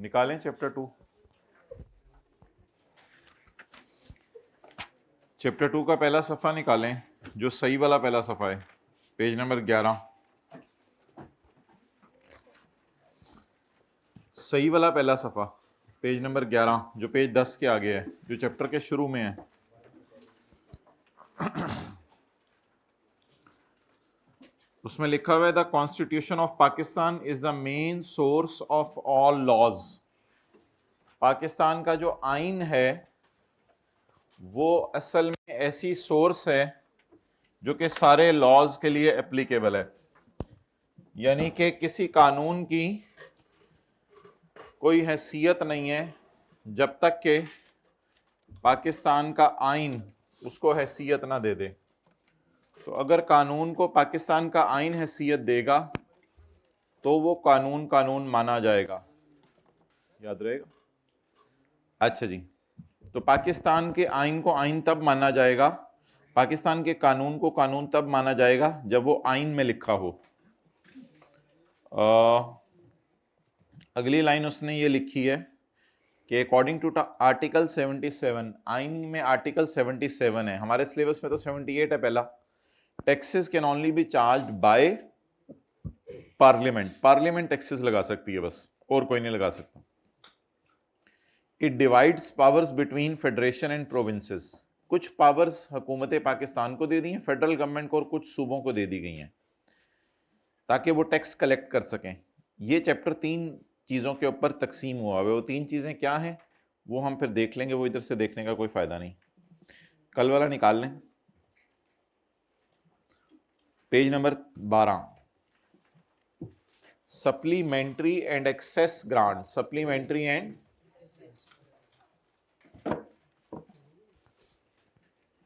निकालें chapter 2। Chapter 2 का पहला सफ़ा निकालें, जो सही वाला पहला सफ़ा है, पेज नंबर 11। सही वाला पहला सफ़ा पेज नंबर 11, जो पेज 10 के आगे है, जो चैप्टर के शुरू में है। उसमें लिखा हुआ है the constitution of Pakistan is the main source of all laws. Pakistan का जो आइन है वो असल में ऐसी सोर्स है जो कि सारे लॉज के लिए एप्लीकेबल है, यानी कि किसी कानून की कोई हैसियत नहीं है जब तक कि पाकिस्तान का आइन उसको हैसियत ना दे दे। तो अगर कानून को पाकिस्तान का आइन हैसियत देगा तो वो कानून कानून माना जाएगा, याद रहेगा। अच्छा जी, तो पाकिस्तान के आइन को आइन तब माना जाएगा, पाकिस्तान के कानून को कानून तब माना जाएगा जब वो आइन में लिखा हो। अगली लाइन उसने ये लिखी है कि अकॉर्डिंग टू आर्टिकल 77, आइन में आर्टिकल 77 है, हमारे सिलेबस में तो 78 है पहला। Taxes can only B charged bye parliament, parliament taxes लगा सकती है बस, और कोई नहीं लगा सकता। It divides powers between federation and provinces, कुछ पावर्स हुकूमत पाकिस्तान को दे दी हैं, फेडरल गवर्नमेंट को, और कुछ सूबों को दे दी गई हैं ताकि वो टैक्स कलेक्ट कर सकें। ये चैप्टर 3 चीज़ों के ऊपर तकसीम हुआ है। वो 3 चीज़ें क्या हैं वो हम फिर देख लेंगे, वो इधर से देखने का कोई फ़ायदा नहीं। कल वाला निकाल लें, page number 12, supplementary and excess grant. Supplementary and,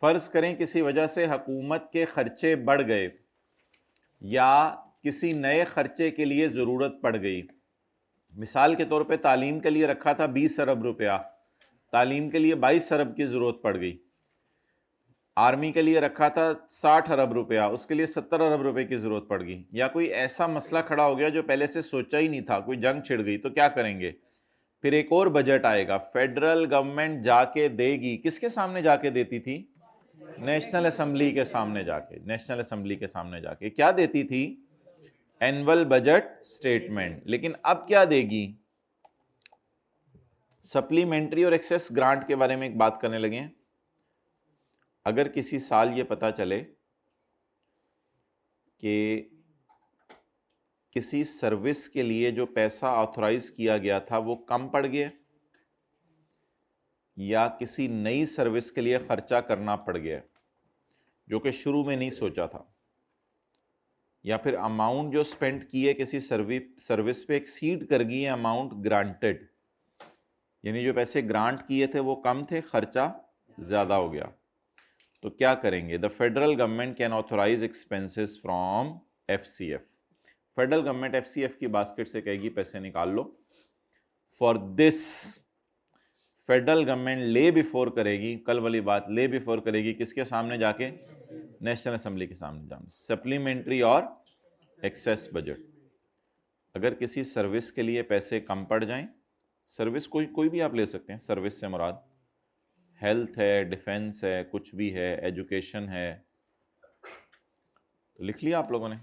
फर्ज करें किसी वजह से हुकूमत के खर्चे बढ़ गए या किसी नए खर्चे के लिए ज़रूरत पड़ गई। मिसाल के तौर पे तालीम के लिए रखा था 20 अरब रुपया, तालीम के लिए 22 अरब की ज़रूरत पड़ गई। आर्मी के लिए रखा था 60 अरब रुपया, उसके लिए 70 अरब रुपए की ज़रूरत पड़ गई। या कोई ऐसा मसला खड़ा हो गया जो पहले से सोचा ही नहीं था, कोई जंग छिड़ गई, तो क्या करेंगे? फिर एक और बजट आएगा, फेडरल गवर्नमेंट जाके देगी। किसके सामने जाके देती थी? नेशनल असेंबली के सामने जाके, नेशनल असेंबली के सामने जाके क्या देती थी? Annual budget statement. लेकिन अब क्या देगी? सप्लीमेंट्री और एक्सेस ग्रांट के बारे में एक बात करने लगे हैं। अगर किसी साल ये पता चले कि किसी सर्विस के लिए जो पैसा ऑथराइज किया गया था वो कम पड़ गया, या किसी नई सर्विस के लिए खर्चा करना पड़ गया जो कि शुरू में नहीं सोचा था, या फिर अमाउंट जो स्पेंड की है किसी सर्विस पे एक्सीड कर गई है अमाउंट ग्रांटेड, यानी जो पैसे ग्रांट किए थे वो कम थे, खर्चा ज़्यादा हो गया, तो क्या करेंगे? The federal government can authorise expenses from FCF। Federal government FCF की बास्केट से कहेगी पैसे निकाल लो। For this federal government lay before करेगी, कल वाली बात, ले बिफोर करेगी किसके सामने जाके? नेशनल असेंबली के सामने जाके, सप्लीमेंट्री और एक्सेस बजट। अगर किसी सर्विस के लिए पैसे कम पड़ जाएं, सर्विस कोई भी आप ले सकते हैं, सर्विस से मुराद हेल्थ है, डिफेंस है, कुछ भी है, एजुकेशन है, तो लिख लिया आप लोगों ने,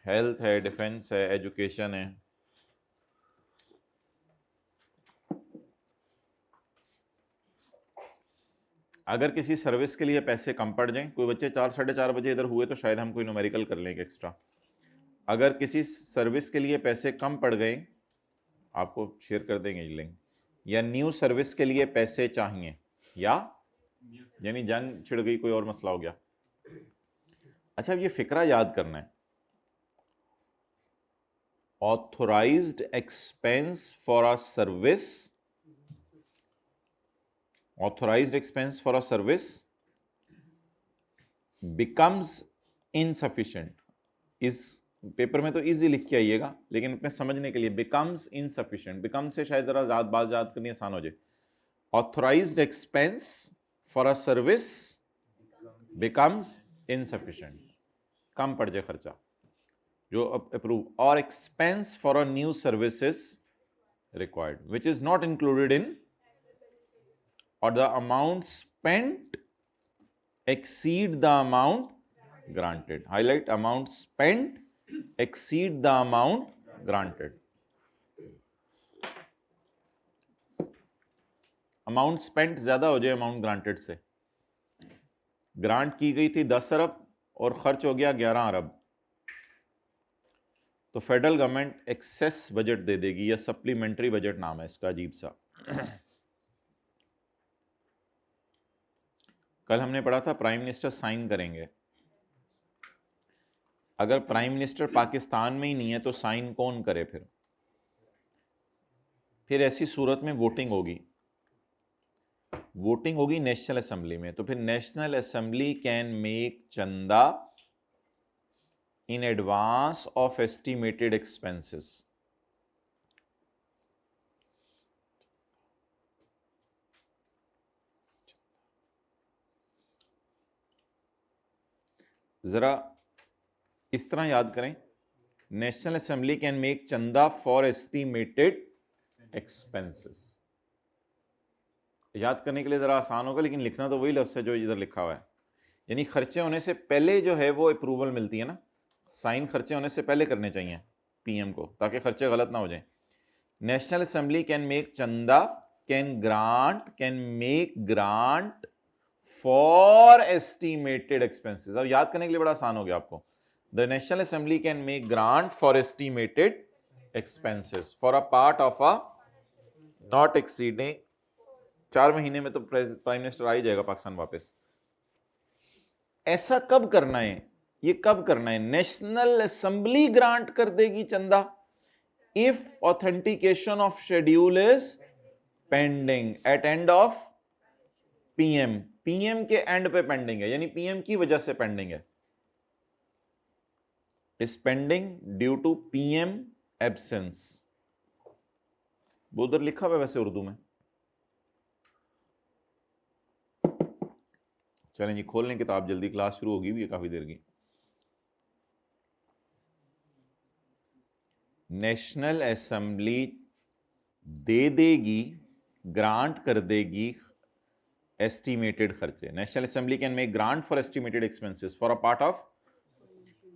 हेल्थ है, डिफेंस है, एजुकेशन है। अगर किसी सर्विस के लिए पैसे कम पड़ जाएं, कोई बच्चे 4 साढ़े 4 बजे इधर हुए तो शायद हम कोई न्यूमेरिकल कर लेंगे एक्स्ट्रा। अगर किसी सर्विस के लिए पैसे कम पड़ गए, आपको शेयर कर देंगे लिंक, या न्यू सर्विस के लिए पैसे चाहिए, या यानी जंग छिड़ गई, कोई और मसला हो गया। अच्छा, ये फिक्रा याद करना है, authorised expense for a service, authorised expense for a service becomes insufficient. इस पेपर में तो इजी लिख के आइएगा, लेकिन अपने समझने के लिए बिकम्स इनसफिशिएंट, बिकम से शायद जरा बात याद करनी आसान हो जाए। Authorised expense for a service becomes insufficient, कम पड़ जाए खर्चा जो अप्रूव, और expense for a new services required, which is not included in, or the amount spent exceed the amount granted. Highlight amount spent exceed the amount granted. Amount spent ज्यादा हो जाए amount granted से। Grant की गई थी 10 अरब और खर्च हो गया 11 अरब, तो फेडरल गवर्नमेंट एक्सेस बजट दे देगी, या सप्लीमेंट्री बजट नाम है इसका, अजीब सा। कल हमने पढ़ा था प्राइम मिनिस्टर साइन करेंगे। अगर प्राइम मिनिस्टर पाकिस्तान में ही नहीं है तो साइन कौन करे? फिर ऐसी सूरत में वोटिंग होगी, वोटिंग होगी नेशनल असेंबली में, तो फिर नेशनल असेंबली कैन मेक चंदा in advance of estimated expenses. जरा इस तरह याद करें, नेशनल असेंबली कैन मेक चंदा फॉर एस्टिमेटेड एक्सपेंसेस। याद करने के लिए ज़रा आसान होगा, लेकिन लिखना तो वही लफ्ज़ है जो इधर लिखा हुआ है। यानी खर्चे होने से पहले जो है वो अप्रूवल मिलती है ना, साइन खर्चे होने से पहले करने चाहिए पीएम को, ताकि खर्चे गलत ना हो जाएं। नेशनल असेंबली कैन मेक चंदा, can make grant for estimated expenses. अब याद करने के लिए बड़ा आसान हो गया आपको। The national assembly can make grant for estimated expenses for a part of a not exceeding, 4 महीने में तो प्राइम मिनिस्टर आ ही जाएगा पाकिस्तान वापस। ऐसा कब करना है? ये कब करना है? नेशनल असेंबली ग्रांट कर देगी चंदा if authentication of schedule is pending at end of PM. PM के एंड पे पेंडिंग है, यानी पीएम की वजह से पेंडिंग है। Is pending due to PM absence. वो उधर लिखा हुआ है वैसे उर्दू में। चलें जी, खोल लें किताब जल्दी, क्लास शुरू होगी भी है काफी देर की। नेशनल असेंबली दे देगी, ग्रांट कर देगी एस्टिमेटेड खर्चे। National assembly can make grant for estimated expenses for a part of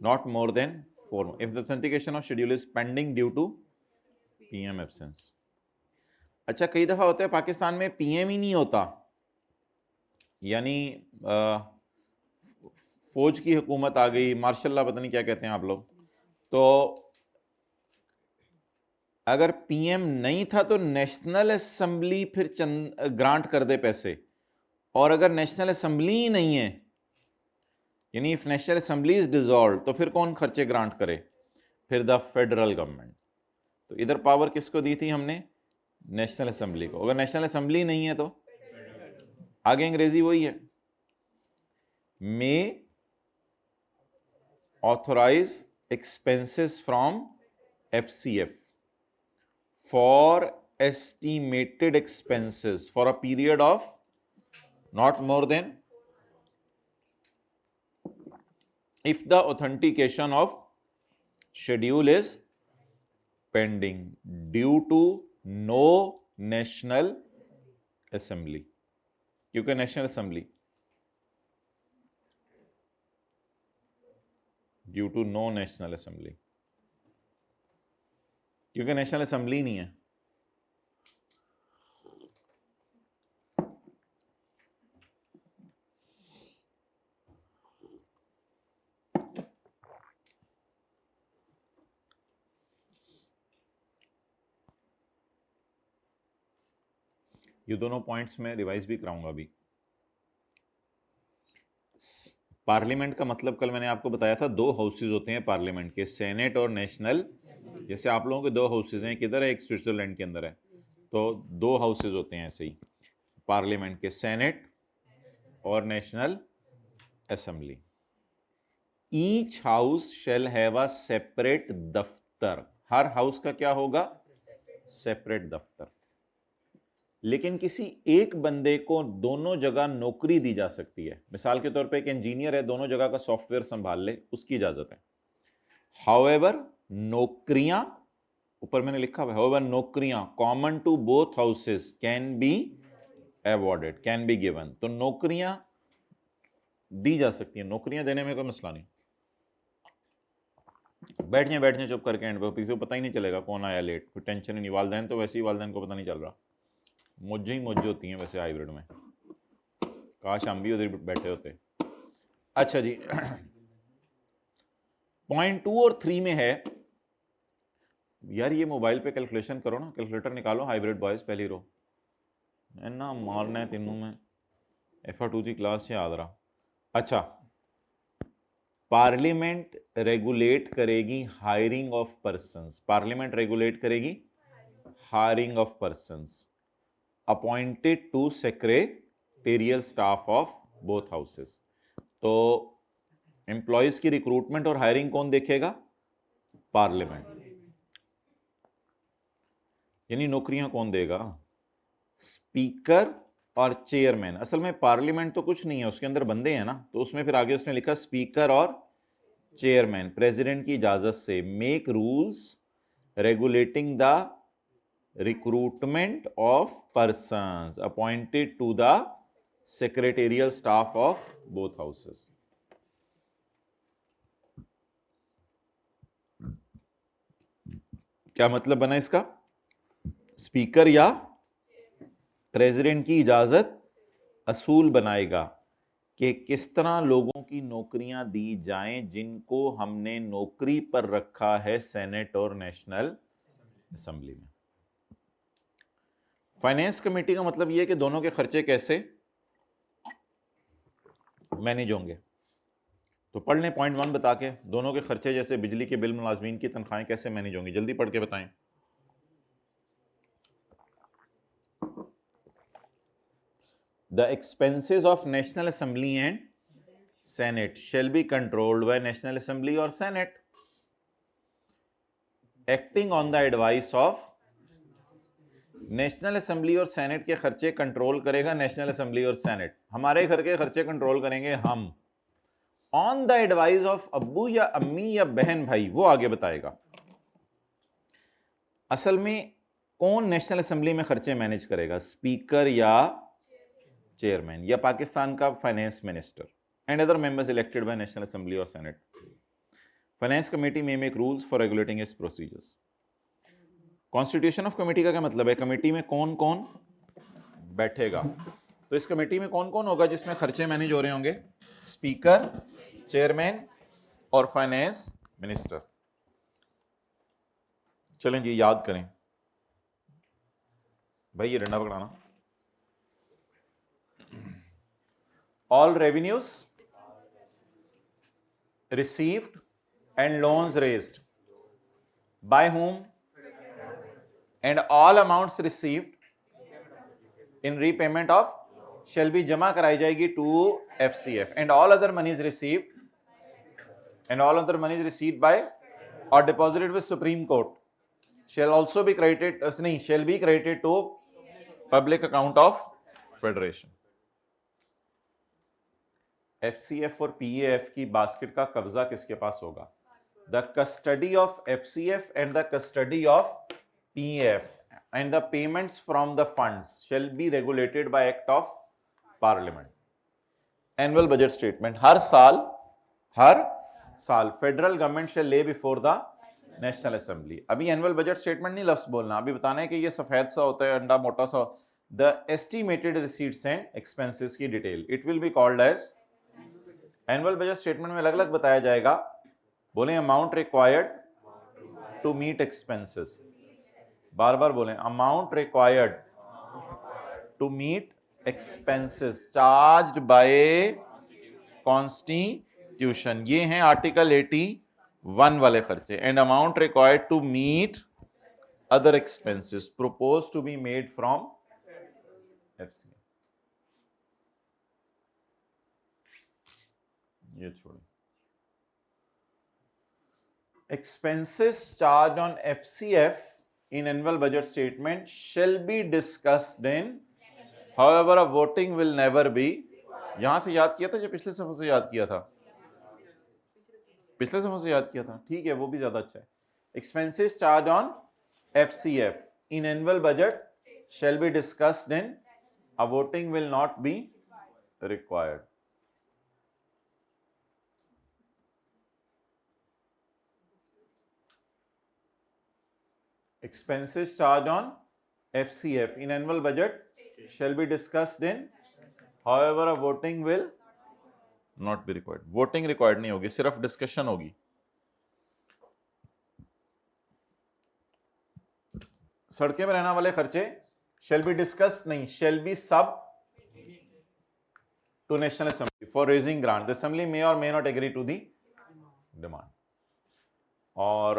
not more than 4 months if the authentication of schedule is pending due to PM absence। अच्छा, कई दफा होता है पाकिस्तान में पीएम ही नहीं होता, यानी फौज की हुकूमत आ गई, मार्शल पता नहीं क्या कहते हैं आप लोग, तो अगर पीएम नहीं था तो नेशनल असेंबली फिर ग्रांट कर दे पैसे, और अगर नेशनल असेंबली ही नहीं है, यानी if national assembly is dissolve, तो फिर कौन खर्चे ग्रांट करे? फिर द फेडरल गवर्नमेंट। तो इधर पावर किसको दी थी हमने? नेशनल असेंबली को। अगर नेशनल असेंबली नहीं है तो आगे अंग्रेजी वही है, may authorise expenses from FCF for estimated expenses for a period of not more than, if the authentication of schedule is pending due to no national assembly। क्योंकि national assembly due to no national assembly, क्योंकि national assembly नहीं है। ये दोनों points मैं revise भी कराऊंगा अभी। पार्लियामेंट का मतलब कल मैंने आपको बताया था, 2 हाउसेज होते हैं पार्लियामेंट के, सेनेट और नेशनल। जैसे आप लोगों के 2 हाउसेज हैं, किधर है? एक स्विट्जरलैंड के अंदर है, तो 2 हाउसेज होते हैं ऐसे ही पार्लियामेंट के, सेनेट और national assembly. Each house shall have a separate दफ्तर। हर हाउस का क्या होगा? सेपरेट दफ्तर। लेकिन किसी एक बंदे को दोनों जगह नौकरी दी जा सकती है। मिसाल के तौर पे एक इंजीनियर है, दोनों जगह का सॉफ्टवेयर संभाल ले, उसकी इजाजत है। हाउएवर नौकरियां ऊपर मैंने लिखा हुआ है however नौकरियां common to both houses can be awarded, can be given. तो नौकरियां दी जा सकती हैं, नौकरियां देने में कोई मसला नहीं। बैठ जाए चुप करके, एंड पे किसी को पता ही नहीं चलेगा कौन आया लेट, कोई टेंशन ही नहीं। वालदैन तो वैसे ही वालदैन को पता नहीं चल रहा, मुझे ही मुझे होती हैं वैसे हाइब्रिड में, काश हम भी उधर बैठे होते। अच्छा जी पॉइंट 2 और 3 में है यार, ये मोबाइल पे कैलकुलेशन करो ना, कैलकुलेटर निकालो, हाइब्रिड बॉयज पहली रो ना मारना है तीनों में, FR2 की क्लास से याद रहा। अच्छा, पार्लियामेंट रेगुलेट करेगी hiring of persons, parliament regulate करेगी hiring of persons appointed to secretarial staff of both houses. तो एम्प्लॉयज की रिक्रूटमेंट और हायरिंग कौन देखेगा? पार्लियामेंट। यानी नौकरियां कौन देगा? स्पीकर और चेयरमैन। असल में पार्लियामेंट तो कुछ नहीं है, उसके अंदर बंदे हैं ना, तो उसमें फिर आगे उसने लिखा स्पीकर और चेयरमैन प्रेसिडेंट की इजाजत से make rules regulating the recruitment of persons appointed to the secretarial staff of both houses. क्या मतलब बना इसका? स्पीकर या प्रेसिडेंट की इजाजत असूल बनाएगा कि किस तरह लोगों की नौकरियां दी जाएं जिनको हमने नौकरी पर रखा है सेनेट और नेशनल असेंबली में। फाइनेंस कमेटी का मतलब यह है कि दोनों के खर्चे कैसे मैनेज होंगे। तो पढ़ लें पॉइंट 1 बता के, दोनों के खर्चे जैसे बिजली के बिल, मुलाजमीन की तनख्वाहें कैसे मैनेज होंगी, जल्दी पढ़ के बताएं। The expenses of National Assembly and Senate shall be controlled by National Assembly or Senate, acting on the advice of national assembly और सेनेट के खर्चे कंट्रोल करेगा नेशनल असेंबली और सेनेट। हमारे घर के खर्चे कंट्रोल करेंगे हम, ऑन द एडवाइस ऑफ अब्बू या अम्मी या बहन भाई, वो आगे बताएगा। असल में कौन नेशनल असेंबली में खर्चे मैनेज करेगा? स्पीकर या चेयरमैन या पाकिस्तान का finance minister and other members elected by national assembly और सेनेट। फाइनेंस कमेटी में make rules for regulating it's procedures. Constitution of committee का क्या मतलब है? कमेटी में कौन कौन बैठेगा। तो इस कमेटी में कौन कौन होगा जिसमें खर्चे मैनेज हो रहे होंगे? स्पीकर, चेयरमैन और फाइनेंस मिनिस्टर। चलें जी याद करें भाई, ये डंडा पकड़ाना। All revenues received and loans raised by whom and all amounts received in repayment of shall be जमा कराई जाएगी to FCF and all other monies received by or deposited with Supreme Court shall also be credited to public account of Federation। FCF और PAF की basket का कब्जा किसके पास होगा? The custody of FCF and the custody of PAF and the payments from the funds shall be regulated by Act of Parliament। Annual budget statement हर साल federal government shall lay before the national assembly. अभी annual budget statement नहीं लफ्ज बोलना, अभी बताना है कि ये सफेद सा होता है, अंडा मोटा सा। The estimated receipts and expenses की detail, it will be called as annual budget statement में अलग अलग बताया जाएगा। बोले amount required to meet expenses, बार बार बोलें amount required to meet expenses charged by constitution, ये हैं आर्टिकल 81 वाले खर्चे। And amount required to meet other expenses propose to be made from FC. ये छोड़ें। Expenses charged on FCF in annual budget statement shall be discussed in, however a voting will never be। यहां से याद किया था या पिछले सफे से याद किया था? पिछले सफे से याद किया था, ठीक है, वो भी ज्यादा अच्छा है। Expenses charged on FCF in annual budget shall be discussed in, a voting will not be required. Expenses charged on FCF in annual budget shall be discussed in, however a voting will not be required. Voting required नहीं होगी, सिर्फ discussion होगी. सड़कें में रहने वाले खर्चे shall be discussed नहीं, shall be sub to National Assembly for raising grant. The Assembly may or may not agree to the demand. और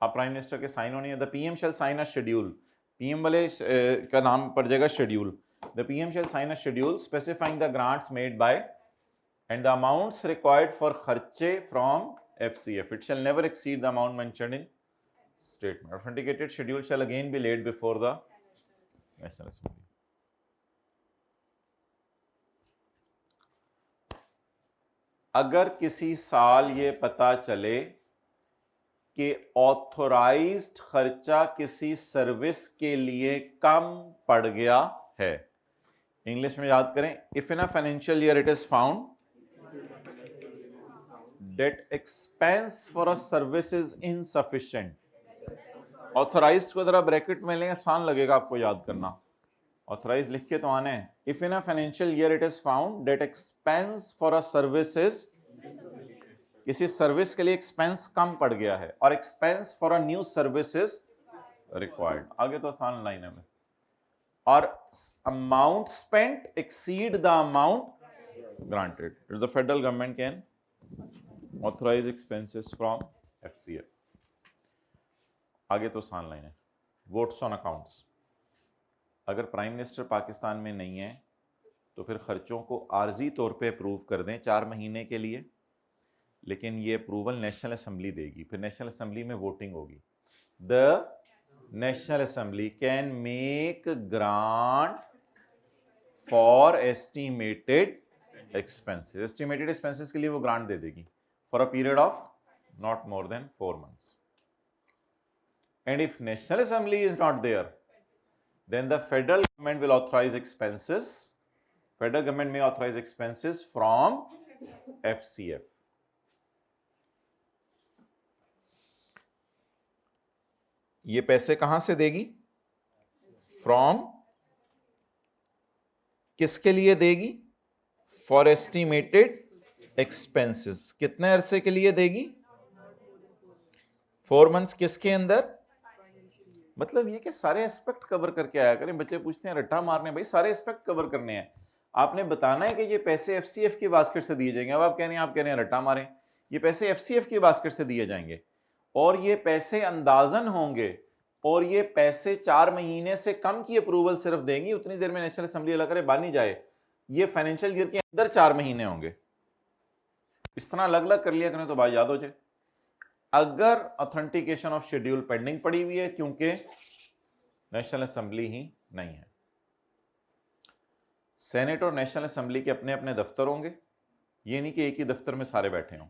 आप प्राइम मिनिस्टर के साइन होनी है. The PM shall sign a schedule, PM वाले का नाम पड़ जाएगा schedule. The PM shall sign a schedule specifying the grants made by and the amounts required for खर्चे from FCF. It shall never exceed the amount mentioned in statement. Authenticated schedule shall again be laid before the National Assembly. अगर किसी साल ये पता चले कि authorised खर्चा किसी सर्विस के लिए कम पड़ गया है, इंग्लिश में याद करें, if in a financial year it is found that expense for a service is insufficient. Authorised को जरा ब्रैकेट में लें, आसान लगेगा आपको याद करना. ऑथोराइज्ड लिख के तो आने हैं. If in a financial year it is found that expense for a service is, किसी सर्विस के लिए एक्सपेंस कम पड़ गया है, और expense for a new service is required. आगे तो आसान लाइन है. और amount spent exceed the amount granted, the federal government can authorise expenses from FCF. आगे तो आसान लाइन है. Votes on accounts. अगर प्राइम मिनिस्टर पाकिस्तान में नहीं है तो फिर खर्चों को आर्जी तौर पे अप्रूव कर दें 4 महीने के लिए, लेकिन ये अप्रूवल नेशनल असेंबली देगी, फिर नेशनल असेंबली में वोटिंग होगी. The national assembly can make grant for estimated expenses. Estimated expenses के लिए वो ग्रांट दे देगी for a period of not more than 4 months. And if national assembly is not there, then the federal government will authorize expenses. Federal government may authorize expenses from FCF. ये पैसे कहां से देगी? From किसके लिए देगी? For estimated expenses. कितने अरसे के लिए देगी? 4 months. किसके अंदर? मतलब ये कि सारे एस्पेक्ट कवर करके आया करें. बच्चे पूछते हैं रट्टा मारने, भाई सारे एस्पेक्ट कवर करने हैं. आपने बताना है कि ये पैसे FCF की बास्केट से दिए जाएंगे. अब आप कह रहे हैं रट्टा मारें. ये पैसे FCF की बास्केट से दिए जाएंगे और ये पैसे अंदाजन होंगे, और ये पैसे 4 महीने से कम की अप्रूवल सिर्फ देंगी. उतनी देर में नेशनल असेंबली अल्लाह करे बानी जाए. ये फाइनेंशियल ईयर के अंदर 4 महीने होंगे. इस तरह अलग अलग कर लिया करें तो बात याद हो जाए. अगर ऑथेंटिकेशन ऑफ शेड्यूल पेंडिंग पड़ी हुई है क्योंकि नेशनल असेंबली ही नहीं है. सेनेट और नेशनल असेंबली के अपने अपने दफ्तर होंगे. ये नहीं कि एक ही दफ्तर में सारे बैठे हों,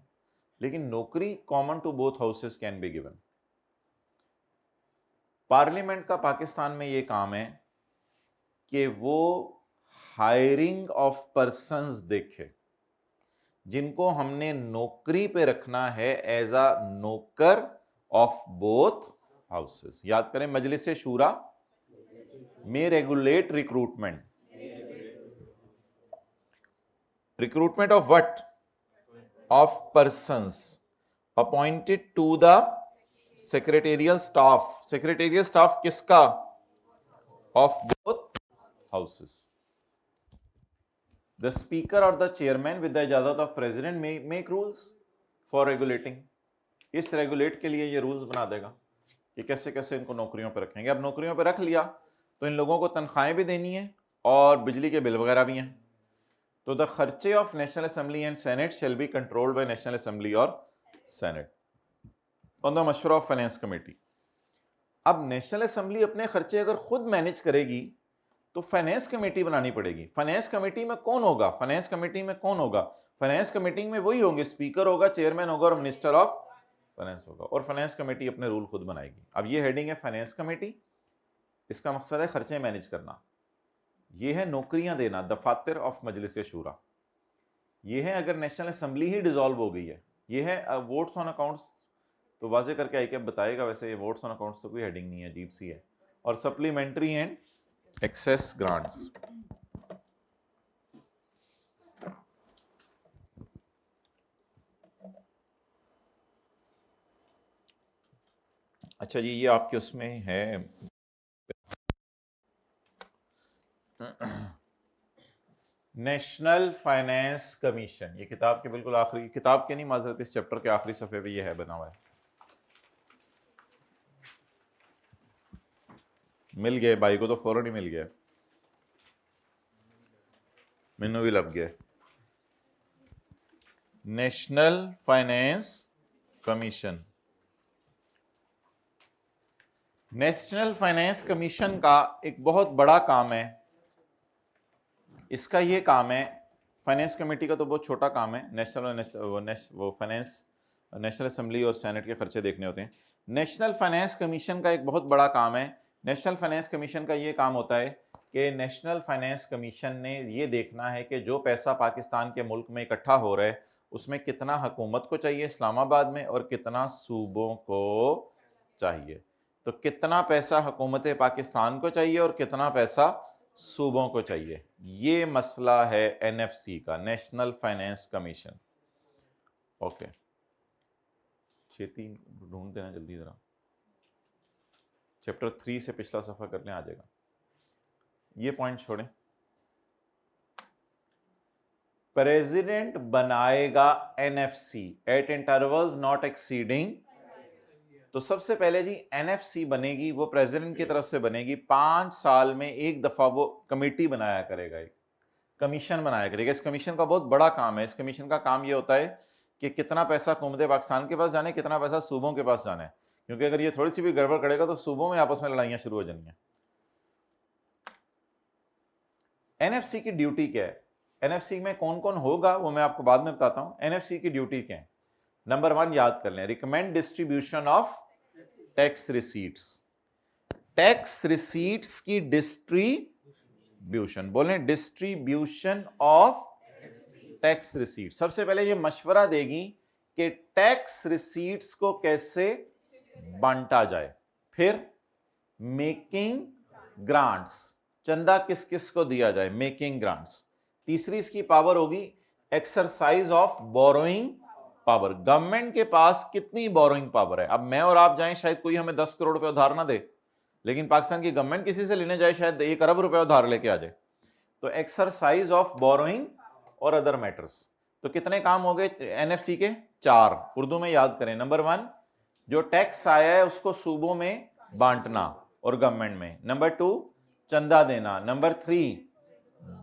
लेकिन नौकरी common to both houses can be given. Parliament का पाकिस्तान में ये काम है कि वो हायरिंग ऑफ पर्संस देखे जिनको हमने नौकरी पे रखना है एज अ नौकर ऑफ बोथ हाउसेस. याद करें, मजलिस शूरा में regulate recruitment. Recruitment of what? Of persons appointed to the secretarial staff. Secretarial staff किसका? Of both houses. The speaker or the chairman with the इजाजत of president may make rules for regulating. इस regulate के लिए ये rules बना देगा कि कैसे कैसे इनको नौकरियों पर रखेंगे. अब नौकरियों पर रख लिया तो इन लोगों को तनख्वाहें भी देनी है और बिजली के बिल वगैरह भी हैं. तो द खर्चे of national assembly and senate shall be controlled by national assembly और सेनेट ऑन द मशवरा ऑफ फाइनेंस कमेटी. अब नेशनल असेंबली अपने खर्चे अगर खुद मैनेज करेगी तो फाइनेंस कमेटी बनानी पड़ेगी. फाइनेंस कमेटी में कौन होगा? फाइनेंस कमेटी में वही होंगे, स्पीकर होगा, चेयरमैन होगा और मिनिस्टर ऑफ फाइनेंस होगा, और फाइनेंस कमेटी अपने रूल खुद बनाएगी। अब ये हेडिंग है फाइनेंस कमेटी, इसका मकसद है खर्चे मैनेज करना। ये है नौकरियां देना, दफातर ऑफ मजलिस शूरा। ये है अगर नेशनल असेंबली ही डिसॉल्व हो गई है। ये है वोट्स ऑन अकाउंट्स, तो वाजे करके आई क्या बताएगा। वैसे ये वोट्स ऑन अकाउंट्स तो कोई हेडिंग नहीं है, अजीब सी है। और सप्लीमेंट्री एंड एक्सेस ग्रांट्स। अच्छा जी, ये आपके उसमें है नेशनल फाइनेंस कमीशन। ये किताब के बिल्कुल आखिरी, किताब के नहीं माजरत, इस चैप्टर के आखिरी सफ़े पे ये है बना हुआ है। मिल गए भाई को तो फौरन ही मिल गया, मैनू भी लग गया। National finance commission. National finance commission का एक बहुत बड़ा काम है, इसका ये काम है, फाइनेंस कमेटी का तो बहुत छोटा काम है। वो फाइनेंस नेशनल असेंबली और सेनेट के खर्चे देखने होते हैं। नेशनल फाइनेंस कमीशन का एक बहुत बड़ा काम है। नेशनल फाइनेंस कमीशन का ये काम होता है कि नेशनल फाइनेंस कमीशन ने ये देखना है कि जो पैसा पाकिस्तान के मुल्क में इकट्ठा हो रहा है उसमें कितना हुकूमत को चाहिए इस्लामाबाद में और कितना सूबों को चाहिए। तो कितना पैसा हुकूमत पाकिस्तान को चाहिए और कितना पैसा सूबों को चाहिए, ये मसला है एनएफसी का, नेशनल फाइनेंस कमीशन। ओके, छेती ढूंढ देना जल्दी जरा, चैप्टर 3 से पिछला सफा कर लें, आ जाएगा। ये पॉइंट छोड़ें। प्रेसिडेंट बनाएगा NFC eight intervals not exceeding. तो सबसे पहले जी एनएफसी बनेगी, वो प्रेसिडेंट की तरफ से बनेगी। 5 साल में एक दफा वो कमेटी बनाया करेगा, एक कमीशन बनाया करेगा। इस कमीशन का बहुत बड़ा काम है। इस कमीशन का काम ये होता है कि कितना पैसा हुकूमत पाकिस्तान के पास जाने, कितना पैसा सूबों के पास जाना है, क्योंकि अगर ये थोड़ी सी भी गड़बड़ करेगा तो सूबों में आपस में लड़ाइयां शुरू हो जाएंगी। एनएफसी की ड्यूटी क्या है, एनएफसी में कौन कौन होगा वो मैं आपको बाद में बताता हूं। एनएफसी की ड्यूटी क्या है? नंबर 1 याद कर लें, recommend distribution of tax receipts. Tax receipts की डिस्ट्रीब्यूशन, बोलें डिस्ट्रीब्यूशन ऑफ टैक्स रिसीट। सबसे पहले ये मशवरा देगी कि टैक्स रिसीट्स को कैसे बांटा जाए। फिर मेकिंग ग्रांट्स, चंदा किस किस को दिया जाए, मेकिंग ग्रांट्स। तीसरी इसकी पावर होगी exercise of borrowing power. Government के पास कितनी बोरोइंग पावर है? अब मैं और आप जाएं, शायद कोई हमें 10 करोड़ रुपए उधार ना दे, लेकिन पाकिस्तान की गवर्नमेंट किसी से लेने जाए शायद 1 अरब रुपए उधार लेके आ जाए। तो एक्सरसाइज ऑफ बोरोइंग और अदर मैटर्स। तो कितने काम हो गए एनएफसी के? 4। उर्दू में याद करें। नंबर 1 जो टैक्स आया है उसको सूबों में बांटना और गवर्नमेंट में। नंबर 2 चंदा देना। नंबर 3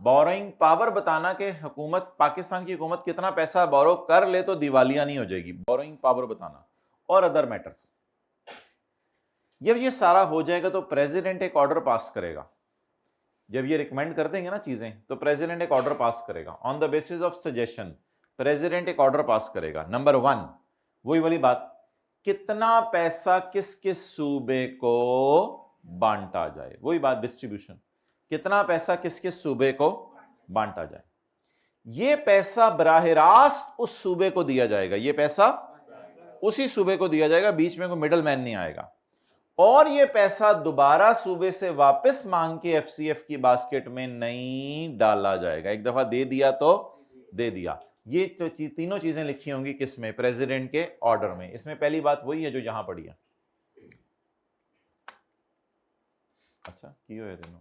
बोरोइंग पावर बताना कि हुकूमत, पाकिस्तान की हुकूमत कितना पैसा बोरो कर ले तो दिवालिया नहीं हो जाएगी, बोरोइंग पावर बताना, और अदर मैटर्स। जब ये सारा हो जाएगा तो प्रेसिडेंट एक ऑर्डर पास करेगा। जब ये रिकमेंड कर देंगे ना चीजें, तो प्रेसिडेंट एक ऑर्डर पास करेगा on the basis of suggestion. President एक ऑर्डर पास करेगा। नंबर 1 वही वाली बात, कितना पैसा किस किस सूबे को बांटा जाए, वही बात डिस्ट्रीब्यूशन, कितना पैसा किस किस सूबे को बांटा जाए। ये पैसा बराह रास्त उस सूबे को दिया जाएगा, ये पैसा उसी सूबे को दिया जाएगा, बीच में कोई मिडल मैन नहीं आएगा। और ये पैसा दोबारा सूबे से वापस मांग के एफसीएफ की बास्केट में नहीं डाला जाएगा। एक दफा दे दिया तो दे दिया। ये तो तीनों चीजें लिखी होंगी किसमें? प्रेसिडेंट के ऑर्डर में। इसमें पहली बात वही है जो यहां पड़ी है। अच्छा की हो दोनों।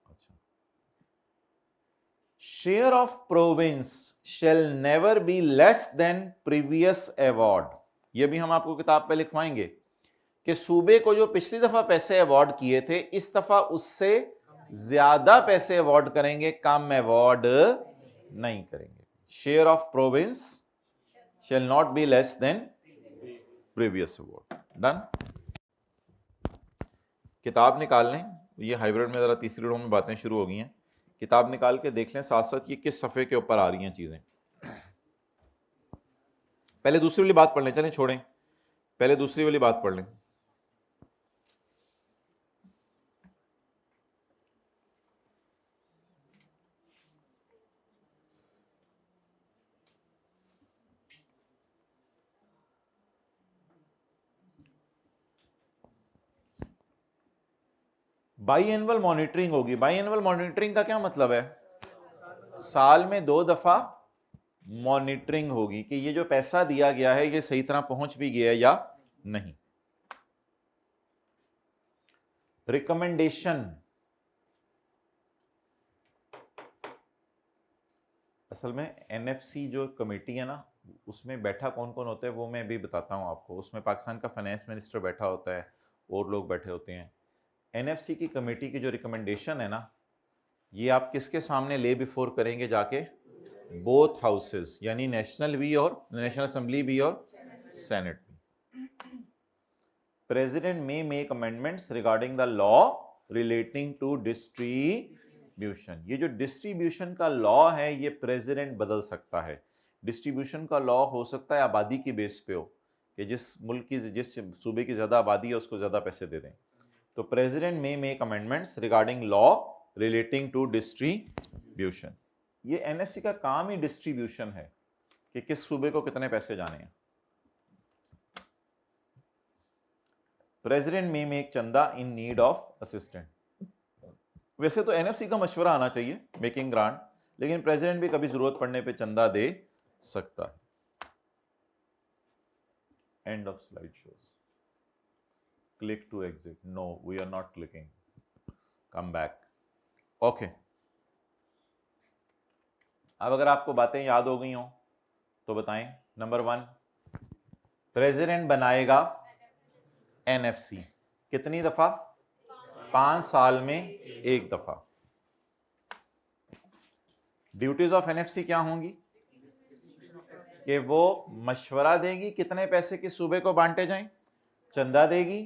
अच्छा, share of province shall never be less than previous award. ये भी हम आपको किताब पे लिखवाएंगे कि सूबे को जो पिछली दफा पैसे अवार्ड किए थे इस दफा उससे ज्यादा पैसे अवार्ड करेंगे, कम अवार्ड नहीं करेंगे। Share of province shall not be less than previous award. Done. किताब निकाल लें, ये हाइब्रिड में जरा तीसरी रो में बातें शुरू हो गई हैं। किताब निकाल के देख लें साथ साथ ये किस सफ़े के ऊपर आ रही हैं चीज़ें। पहले दूसरी वाली बात पढ़ लें, चलें छोड़ें, पहले दूसरी वाली बात पढ़ लें। बाई एनुअल मॉनिटरिंग होगी। बाई एनुअल मॉनिटरिंग का क्या मतलब है? साल में 2 दफा मॉनिटरिंग होगी कि ये जो पैसा दिया गया है ये सही तरह पहुंच भी गया या नहीं। रिकमेंडेशन, असल में एनएफसी जो कमेटी है ना, उसमें बैठा कौन कौन होता है वो मैं अभी बताता हूं आपको। उसमें पाकिस्तान का फाइनेंस मिनिस्टर बैठा होता है और लोग बैठे होते हैं। एनएफसी की कमेटी की जो रिकमेंडेशन है ना, ये आप किसके सामने ले बिफोर करेंगे जाके? बोथ हाउसेस, यानी नेशनल भी और नेशनल असेंबली भी और सेनेट भी। President may make amendments regarding the law relating to distribution. ये जो डिस्ट्रीब्यूशन का लॉ है ये प्रेसिडेंट बदल सकता है। डिस्ट्रीब्यूशन का लॉ हो सकता है आबादी की बेस पे हो कि जिस मुल्क की, जिस सूबे की ज्यादा आबादी है उसको ज्यादा पैसे दे दें। तो president may make amendments regarding law relating to distribution. ये एनएफसी का काम ही डिस्ट्रीब्यूशन है कि किस सूबे को कितने पैसे जाने हैं। प्रेसिडेंट मे मेक चंदा इन नीड ऑफ असिस्टेंट। वैसे तो एनएफसी का मशवरा आना चाहिए मेकिंग ग्रांट, लेकिन प्रेसिडेंट भी कभी जरूरत पड़ने पे चंदा दे सकता है। End of slide shows. Click to exit. No, we are not clicking, come back. Okay, अब अगर आपको बातें याद हो गई हो तो बताएं। नंबर 1, प्रेसिडेंट बनाएगा एनएफसी कितनी दफा? 5 साल में 1 दफा। ड्यूटीज ऑफ एनएफसी क्या होंगी? कि वो मशवरा देगी कितने पैसे किस सूबे को बांटे जाएं, चंदा देगी,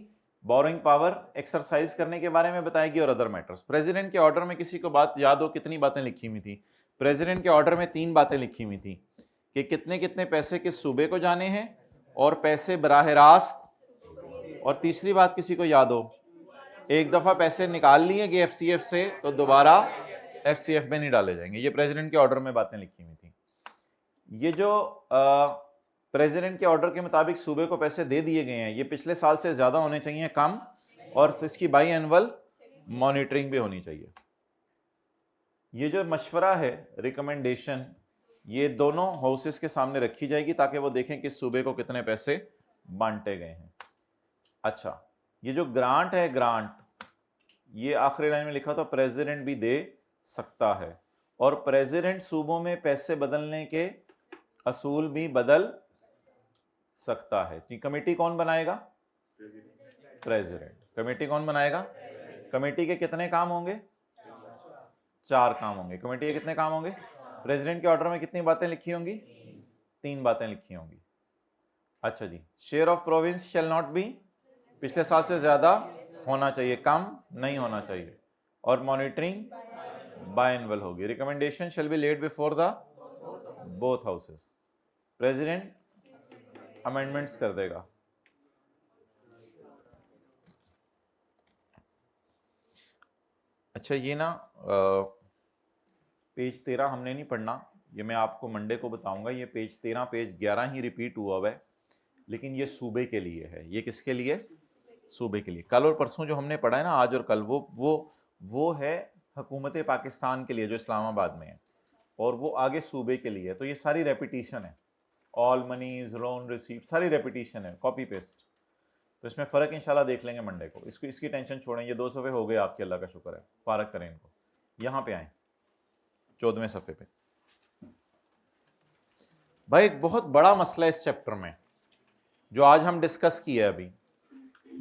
बोरिंग पावर एक्सरसाइज करने के बारे में बताएगी और अदर मैटर्स। प्रेसिडेंट के ऑर्डर में किसी को बात याद हो कितनी बातें लिखी हुई थी? प्रेसिडेंट के ऑर्डर में 3 बातें लिखी हुई थी कि कितने कितने पैसे किस सूबे को जाने हैं और पैसे बराह रास्त, और तीसरी बात किसी को याद हो, एक दफा पैसे निकाल लिए गए एफसीएफ से तो दोबारा एफसीएफ में नहीं डाले जाएंगे। ये प्रेसिडेंट के ऑर्डर में बातें लिखी हुई थी। ये जो प्रेसिडेंट के ऑर्डर के मुताबिक सूबे को पैसे दे दिए गए हैं ये पिछले साल से ज्यादा होने चाहिए, कम, और इसकी बाई एनुअल मॉनिटरिंग भी होनी चाहिए। ये जो मशवरा है, रिकमेंडेशन, ये दोनों हाउसेस के सामने रखी जाएगी ताकि वो देखें कि सूबे को कितने पैसे बांटे गए हैं। अच्छा, ये जो ग्रांट है, ग्रांट, ये आखिरी लाइन में लिखा था प्रेसिडेंट भी दे सकता है, और प्रेसिडेंट सूबों में पैसे बदलने के असूल भी बदल सकता है। कि कमेटी कौन बनाएगा? प्रेसिडेंट। कमेटी कौन बनाएगा? कमेटी के कितने काम होंगे? 4 काम होंगे। कमेटी के कितने काम होंगे? प्रेसिडेंट के ऑर्डर में कितनी बातें लिखी होंगी? 3 बातें लिखी होंगी। अच्छा जी, share of province shall not be, पिछले साल से ज्यादा होना चाहिए, कम नहीं होना चाहिए, और मॉनिटरिंग बायएनुअल होगी। Recommendation shall be laid before the both houses. President amendments कर देगा। अच्छा, ये ना पेज 13 हमने नहीं पढ़ना, ये मैं आपको मंडे को बताऊंगा। ये पेज 13 पेज 11 ही रिपीट हुआ हुआ है, लेकिन ये सूबे के लिए है। ये किसके लिए? सूबे के लिए। कल और परसों जो हमने पढ़ा है ना, आज और कल, वो है हुकूमत पाकिस्तान के लिए जो इस्लामाबाद में है, और वो आगे सूबे के लिए है। तो ये सारी रेपिटेशन है, ऑल मनीज, लोन रिसीव्ड, सारी रेपिटेशन है, कॉपी पेस्ट। तो इसमें फ़र्क इंशाल्लाह देख लेंगे मंडे को। इसकी टेंशन छोड़ें। ये 2 सफ़े हो गए आपके, अल्लाह का शुक्र है। फारग करें इनको। यहाँ पे आए 14वें सफ़े पे। भाई एक बहुत बड़ा मसला इस चैप्टर में जो आज हम डिस्कस किया है अभी,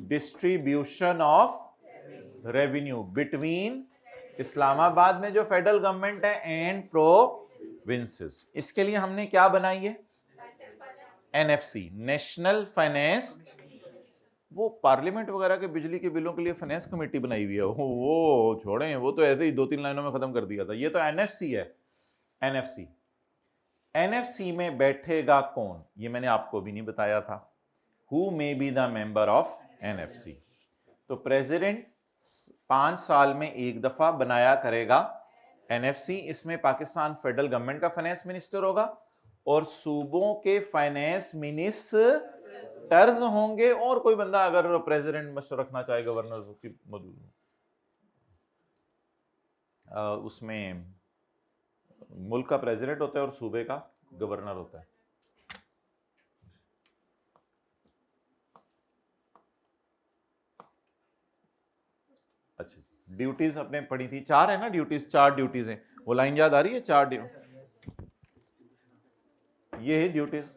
distribution of revenue between Islamabad में जो फेडरल गवर्नमेंट है एंड प्रोविंसेस। इसके लिए हमने क्या बनाई है? NFC, national finance. वो पार्लियामेंट वगैरह के बिजली के बिलों के लिए फाइनेंस कमेटी बनाई हुई है, वो छोड़ें, वो तो ऐसे ही 2-3 लाइनों में खत्म कर दिया था। ये तो एनएफसी है, एनएफसी। एनएफसी में बैठेगा कौन, ये मैंने आपको भी नहीं बताया था। Who may be the member of NFC. तो प्रेसिडेंट 5 साल में एक दफा बनाया करेगा एनएफसी। इसमें पाकिस्तान फेडरल गवर्नमेंट का फाइनेंस मिनिस्टर होगा और सूबों के फाइनेंस मिनिस्टर्स होंगे, और कोई बंदा अगर प्रेसिडेंट मशवरा रखना चाहे गवर्नर की मौजूद उसमें मुल्क का प्रेसिडेंट होता है और सूबे का गवर्नर होता है। अच्छा, ड्यूटीज आपने पढ़ी थी, 4 है ना ड्यूटीज, 4 ड्यूटीज हैं। वो लाइन याद आ रही है? 4 ये है duties.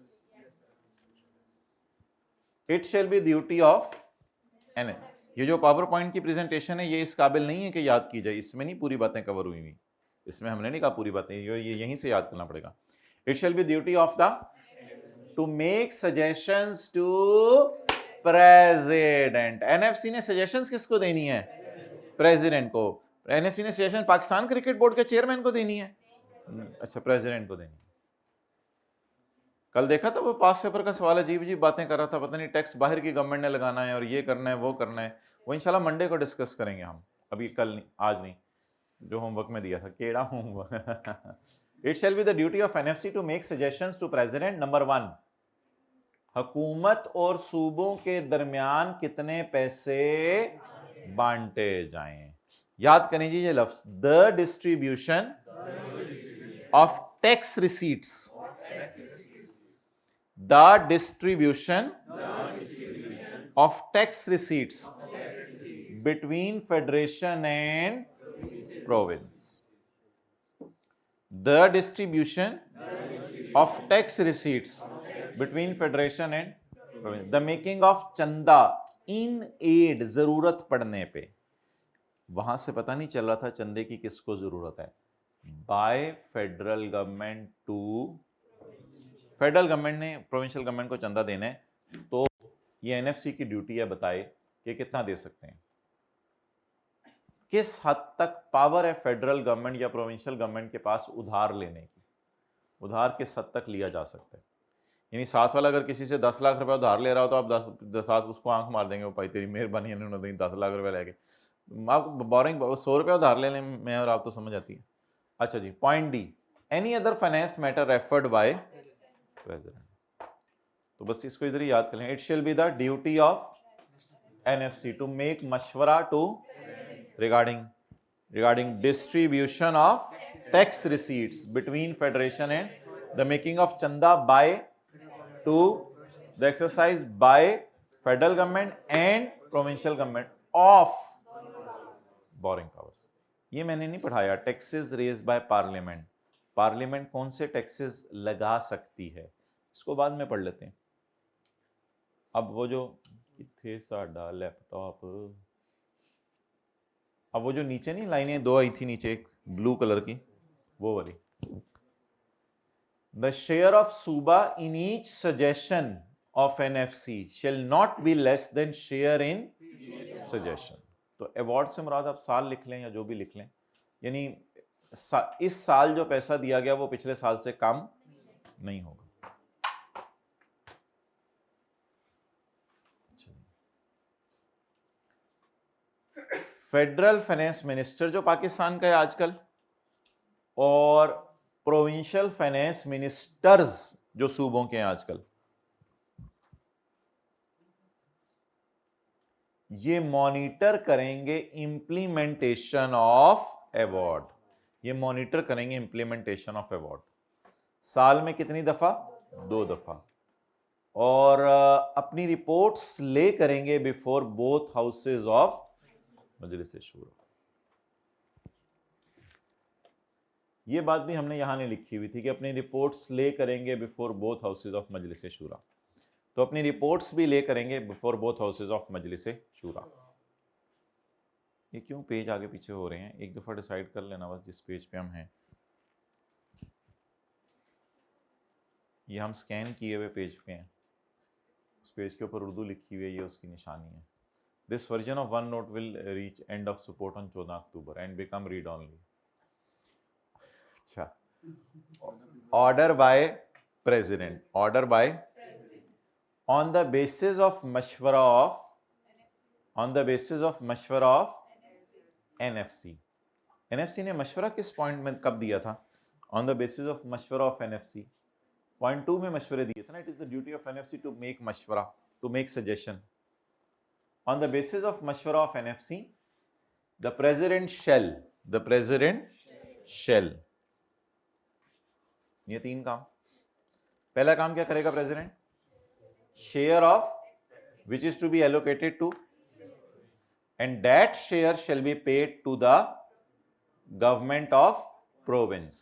It shall be duty of an. ये जो पावर पॉइंट की प्रेजेंटेशन है ये इस काबिल नहीं है कि याद की जाए, इसमें नहीं पूरी बातें कवर हुई हुई, इसमें हमने नहीं कहा पूरी बातें, ये यहीं से याद करना पड़ेगा। It shall be duty of the to make suggestions to president. NFC ने सजेशंस किसको देनी है? प्रेसिडेंट को। एनएफसी ने सजेशन पाकिस्तान क्रिकेट बोर्ड के चेयरमैन को देनी है? अच्छा, प्रेसिडेंट को देनी है। कल देखा था वो पास पेपर का सवाल, अजीब अजीब बातें कर रहा था, पता नहीं टैक्स बाहर की गवर्नमेंट ने लगाना है और ये करना है वो करना है। वो इंशाल्लाह मंडे को डिस्कस करेंगे हम, अभी कल नहीं, आज नहीं, जो होमवर्क में दिया था केड़ा homework. It shall be the duty of NFC to make suggestions to president. Number 1, हुकूमत और सूबों के दरमियान कितने पैसे बांटे जाएं। याद करें जी ये लफ्ज, the distribution of tax receipts, the distribution of tax receipts between federation and province. The distribution of tax receipts between federation and province. The making of चंदा इन एड, जरूरत पड़ने पे। वहां से पता नहीं चल रहा था चंदे की किसको जरूरत है। By federal government to, federal government ने प्रोविंशियल गवर्नमेंट को चंदा देना है, तो ये एनएफसी की ड्यूटी है बताए कि कितना दे सकते हैं। किस हद तक पावर है फेडरल गवर्नमेंट या प्रोविंशियल गवर्नमेंट के पास उधार लेने की, उधार किस हद तक लिया जा सकता है। यानी साथ वाला अगर किसी से 10 लाख रुपए उधार ले रहा हो तो आप 10 साथ उसको आंख मार देंगे, वो भाई तेरी मेहरबानी उन्होंने 10 लाख रुपए लेके, आप बोरिंग 100 रुपये उधार ले लें मैं और आप तो समझ आती है। अच्छा जी, point D, any other finance matter referred by president. तो बस इसको इधर ही याद कर लें। It shall be the duty of NFC to make मशवरा to regarding distribution of tax receipts between federation and the making of chanda by to the exercise by federal government and provincial government of borrowing powers। ये मैंने नहीं पढ़ाया, taxes raise by parliament. Parliament कौन से taxes लगा सकती है, इसको बाद में पढ़ लेते हैं। अब वो जो किथे साडा लैपटॉप, अब वो जो नीचे नहीं लाइनें 2 आई थी नीचे, एक ब्लू कलर की, वो वाली। द शेयर ऑफ सूबा in each suggestion of NFC shall not be less than share in suggestion. तो अवार्ड से मुराद आप साल लिख लें या जो भी लिख लें, यानी इस साल जो पैसा दिया गया वो पिछले साल से कम नहीं होगा। फेडरल फाइनेंस मिनिस्टर जो पाकिस्तान का है आजकल, और प्रोविंशियल फाइनेंस मिनिस्टर्स जो सूबों के हैं आजकल, ये मॉनिटर करेंगे इंप्लीमेंटेशन ऑफ अवार्ड। ये मॉनिटर करेंगे इंप्लीमेंटेशन ऑफ अवार्ड। साल में कितनी दफा? 2 दफा। और अपनी रिपोर्ट्स ले करेंगे बिफोर बोथ हाउसेज ऑफ मजलिस शूरा। ये बात भी हमने यहां नहीं लिखी हुई थी कि अपनी रिपोर्ट्स ले करेंगे बिफोर बोथ हाउसेज ऑफ मजलिस शूरा। तो अपनी रिपोर्ट्स भी ले करेंगे बिफोर बोथ हाउसेज ऑफ मजलिस शूरा। ये क्यों पेज आगे पीछे हो रहे हैं, एक दफा डिसाइड कर लेना बस जिस पेज पे हम हैं। ये हम स्कैन किए हुए पेज पे हैं, उस पेज के ऊपर उर्दू लिखी हुई है, ये उसकी निशानी है। This version of OneNote will reach end of support on 14 October and become read only. अच्छा, order by president, order by on the basis of मशवरा of, on the basis of मशवरा ऑफ एनएफसी। एनएफसी ने मशवरा किस point में कब दिया था? ऑन द बेसिस ऑफ मशवरा ऑफ एनएफसी, पॉइंट 2 में मशवरे दिए थे ना। It is the duty of NFC to make मशवरा, to make suggestion. On the basis of मशवरा of NFC the president shall, the president shall, ये 3 काम। पहला काम क्या करेगा president? Share of which is to be allocated to, and that share shall be paid to the government of province.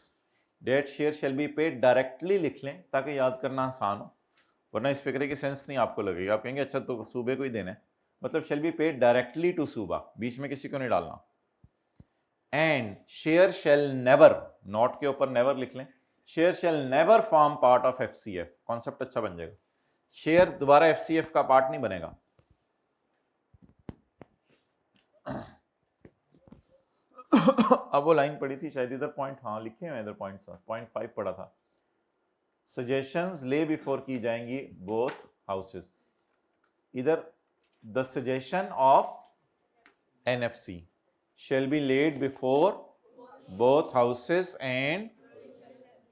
That share shall be paid directly लिख लें ताकि याद करना आसान हो, वरना इस फिक्रे की सेंस नहीं आपको लगेगी। आप कहेंगे अच्छा तो सूबे को ही देना है, मतलब shall be paid directly to सूबा, बीच में किसी को नहीं डालना। and share shall never, not के ऊपर never लिख लें, share shall never form part of FCF। Concept अच्छा बन जाएगा, शेयर दोबारा एफसीएफ का पार्ट नहीं बनेगा। अब वो लाइन पड़ी थी शायद इधर, पॉइंट, हाँ लिखे हैं इधर पॉइंट, पॉइंट 5 पढ़ा था। सजेशंस ले बिफोर की जाएंगी बोथ हाउसेस। इधर the suggestion of NFC shall be laid before both houses and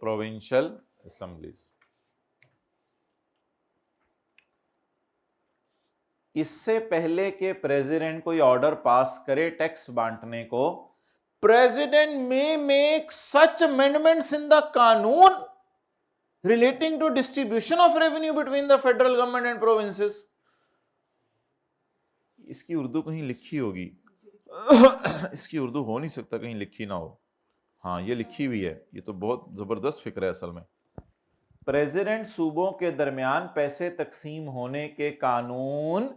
provincial assemblies। इससे पहले के प्रेसिडेंट कोई ऑर्डर पास करे टैक्स बांटने को, president may make such amendments in the कानून relating to distribution of revenue between the federal government and provinces. इसकी उर्दू कहीं लिखी होगी, इसकी उर्दू हो नहीं सकता कहीं लिखी ना हो। हाँ ये लिखी हुई है, ये तो बहुत जबरदस्त फिक्र है असल में। प्रेसिडेंट सूबों के दरमियान पैसे तकसीम होने के कानून,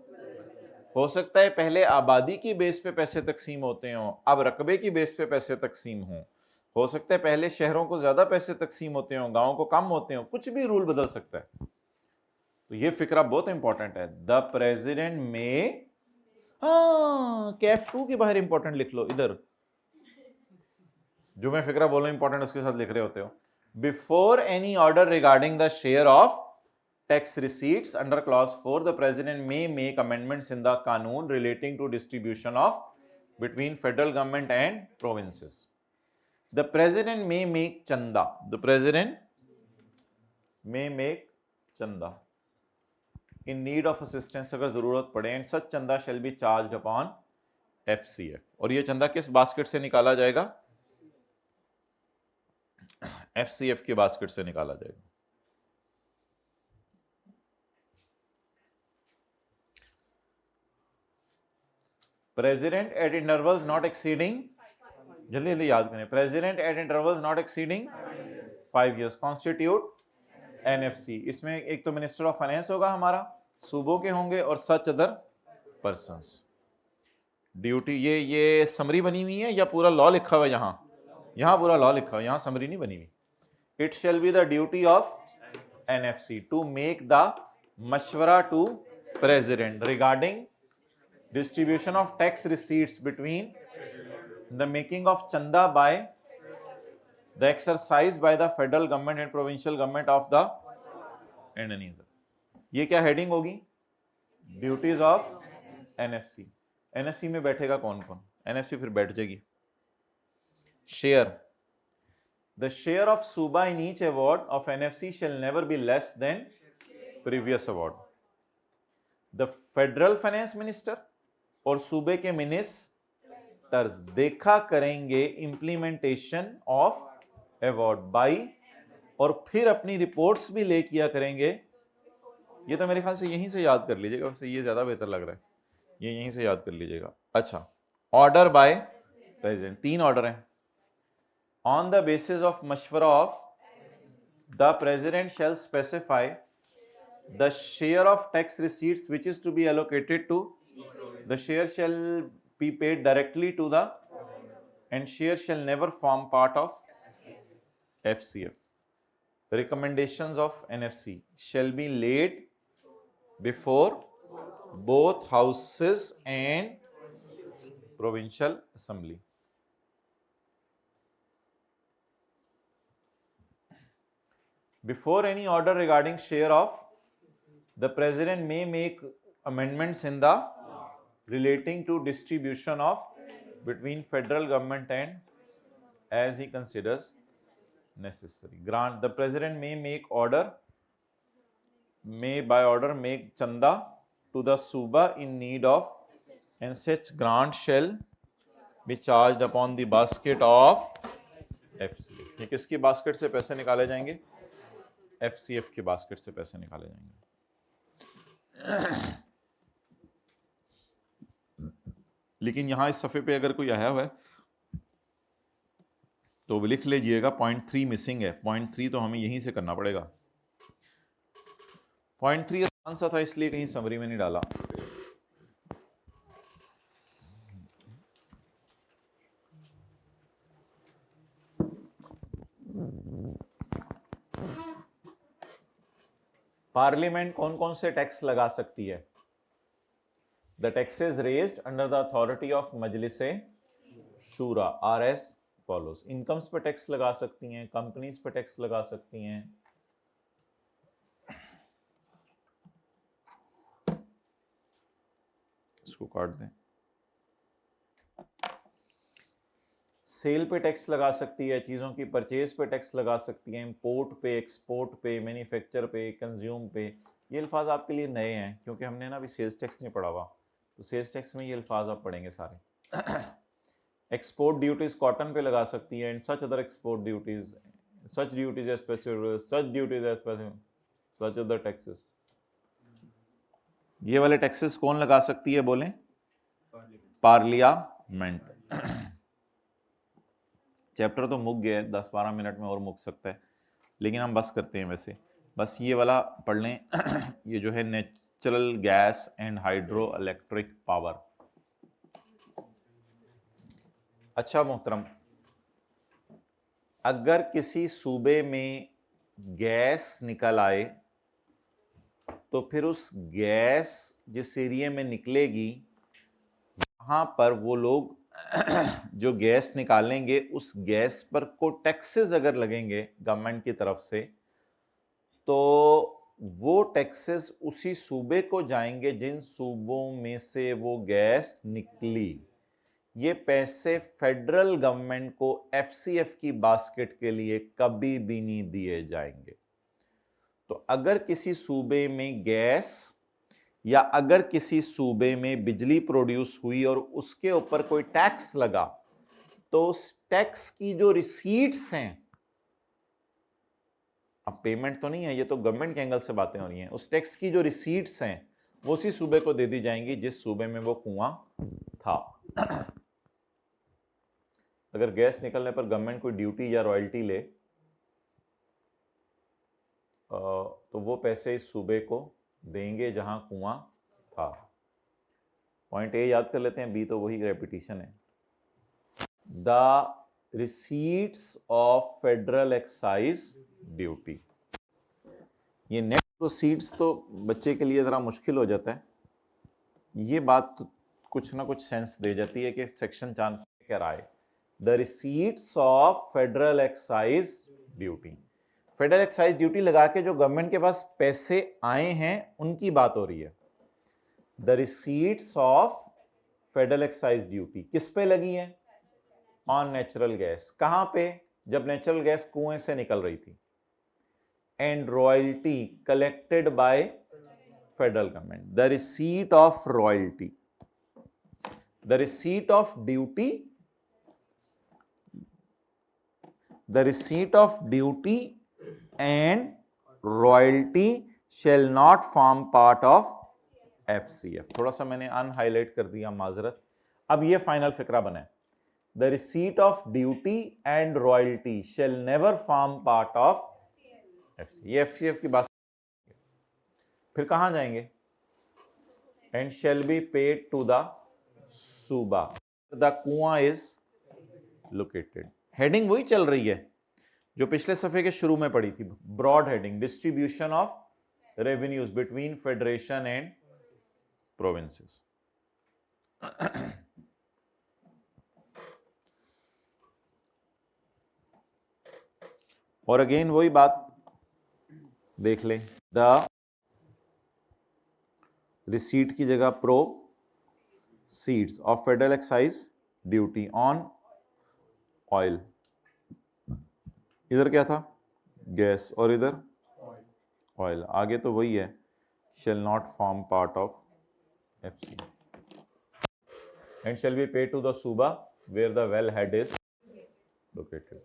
हो सकता है पहले आबादी की बेस पे पैसे तकसीम होते हों, अब रकबे की बेस पे पैसे तकसीम हों। हो सकता है पहले शहरों को ज्यादा पैसे तकसीम होते हों, गांवों को कम होते हों, कुछ भी रूल बदल सकता है। तो ये फिक्रा बहुत इंपॉर्टेंट है। द प्रेसिडेंट में, हाँ कैफ 2 के बाहर इंपॉर्टेंट लिख लो इधर, जो मैं फिक्रा बोल रहा हूं इंपॉर्टेंट उसके साथ लिख रहे होते हो। Before any order regarding the share of tax receipts under clause 4 the president may make amendments in the kanun relating to distribution of between federal government and provinces। the president may make chanda, the president may make chanda in need of assistance अगर जरूरत पड़े, and such chanda shall be charged upon FCF। और ये चंदा किस basket से निकाला जाएगा? FCF के बास्केट से निकाला जाएगा। President at intervals not exceeding, जल्दी जल्दी याद करें, president at intervals not exceeding 5 years constitute NFC. इसमें एक तो मिनिस्टर ऑफ फाइनेंस होगा हमारा, सूबों के होंगे, और सच अदर पर्संस। ड्यूटी, ये समरी बनी हुई है या पूरा लॉ लिखा हुआ है? यहाँ पूरा लॉ लिखा हुआ है, यहाँ समरी नहीं बनी हुई। It shall be the duty of NFC to make the मशवरा to president regarding distribution of tax receipts between the making of chanda by the exercise by the federal government and provincial government of the and any other। ये क्या heading होगी? Duties of NFC. NFC में बैठेगा कौन कौन? NFC फिर बैठ जाएगी। शेयर, the share of सूबा in each award of NFC shall never be less than previous award। the federal finance minister और सूबे के मिनिस्टर्स देखा करेंगे इम्प्लीमेंटेशन ऑफ अवार्ड बाई, और फिर अपनी रिपोर्ट्स भी ले किया करेंगे। ये तो मेरे ख्याल से यहीं से याद कर लीजिएगा, वैसे ये ज्यादा बेहतर लग रहा है, ये यहीं से याद कर लीजिएगा। अच्छा, ऑर्डर बाय प्रेसिडेंट, 3 ऑर्डर हैं। ऑन द बेसिस ऑफ मशवरा of the president shall specify the share of tax receipts which is to be allocated to, the share shall be paid directly to the, and share shall never form part of FCF। recommendations of NFC shall be laid before both houses and provincial assembly। Before any order regarding share of, the president may make amendments in the relating to distribution of between federal government and as he considers necessary. Grant, the president may make order, may by order make chanda to the Suba in need of, and such grant shall be charged upon the basket of FCF. ये किसकी basket से पैसे निकाले जाएंगे? FCF की basket से पैसे निकाले जाएंगे। लेकिन यहां इस सफ़े पे अगर कोई आया हुआ है तो वो लिख लीजिएगा, पॉइंट 3 मिसिंग है। पॉइंट 3 तो हमें यहीं से करना पड़ेगा। पॉइंट 3 आसान सा था इसलिए कहीं समरी में नहीं डाला। पार्लियामेंट कौन कौन से टैक्स लगा सकती है? The taxes raised under the authority of Majlis-e Shura are as follows. Incomes पे टैक्स लगा सकती हैं, कंपनीज पे टैक्स लगा सकती हैं, इसको काट दें, सेल पे टैक्स लगा सकती है, चीज़ों की परचेज पे टैक्स लगा सकती है, इंपोर्ट पे, एक्सपोर्ट पे, मैन्युफैक्चर पे, कंज्यूम पे। ये अल्फाज आपके लिए नए हैं क्योंकि हमने ना अभी सेल्स टैक्स नहीं पढ़ा हुआ, तो सेल्स टैक्स में ये अल्फाज आप पढ़ेंगे सारे। एक्सपोर्ट ड्यूटीज कॉटन पे लगा सकती है, and such other export duties, such duties specific, such duties specific, such other taxes. ये वाले टैक्सेस कौन लगा सकती है बोलें? पार्लियामेंट। चैप्टर तो मुक गया है, 10-12 मिनट में और मुक सकता है, लेकिन हम बस करते हैं वैसे। बस ये वाला पढ़ लें। ये जो है natural gas and hydro electric power. अच्छा मोहतरम, अगर किसी सूबे में गैस निकल आए तो फिर उस गैस जिस एरिया में निकलेगी वहां पर वो लोग जो गैस निकालेंगे उस गैस पर को टैक्सेस अगर लगेंगे गवर्नमेंट की तरफ से, तो वो टैक्सेस उसी सूबे को जाएंगे जिन सूबों में से वो गैस निकली। ये पैसे फेडरल गवर्नमेंट को एफसीएफ की बास्केट के लिए कभी भी नहीं दिए जाएंगे। तो अगर किसी सूबे में गैस या अगर किसी सूबे में बिजली प्रोड्यूस हुई और उसके ऊपर कोई टैक्स लगा, तो उस टैक्स की जो रिसीट्स हैं, अब पेमेंट तो नहीं है, ये तो गवर्नमेंट के एंगल से बातें हो रही हैं, उस टैक्स की जो रिसीट्स हैं वो उसी सूबे को दे दी जाएंगी जिस सूबे में वो कुआं था। अगर गैस निकलने पर गवर्नमेंट कोई ड्यूटी या रॉयल्टी ले तो वो पैसे इस सूबे को देंगे जहां कुआं था। पॉइंट ए याद कर लेते हैं, बी तो वही रेपिटेशन है। The receipts of federal excise duty. ये नेट प्रोसीड्स तो बच्चे के लिए जरा मुश्किल हो जाता है, ये बात तो कुछ ना कुछ सेंस दे जाती है कि सेक्शन 4 कह रहा है the receipts of federal excise duty. Federal excise duty लगा के जो गवर्नमेंट के पास पैसे आए हैं उनकी बात हो रही है। The receipts of federal excise duty किस पे लगी है? On natural gas. कहां पे? जब नेचुरल गैस कुएं से निकल रही थी। And royalty collected by federal government. The receipt of royalty, the receipt of duty, the receipt of duty and royalty shall not form part of FCF। थोड़ा सा मैंने अनहाईलाइट कर दिया, माजरत। अब ये फाइनल फिक्रा बना है, the receipt of duty and royalty shall never form part of FCF। ये FCF की बात। फिर कहां जाएंगे? And shall be paid to the सूबा द कुआं इज लोकेटेड। हेडिंग वही चल रही है जो पिछले सफे के शुरू में पढ़ी थी, broad heading, distribution of revenues between federation and provinces. और अगेन वही बात, देख लें, द रिसीट की जगह proceeds of federal excise duty on oil, इधर क्या था गैस और इधर ऑयल, आगे तो वही है, shall not form part of FC and shall be pay to the सूबा where the well head is located.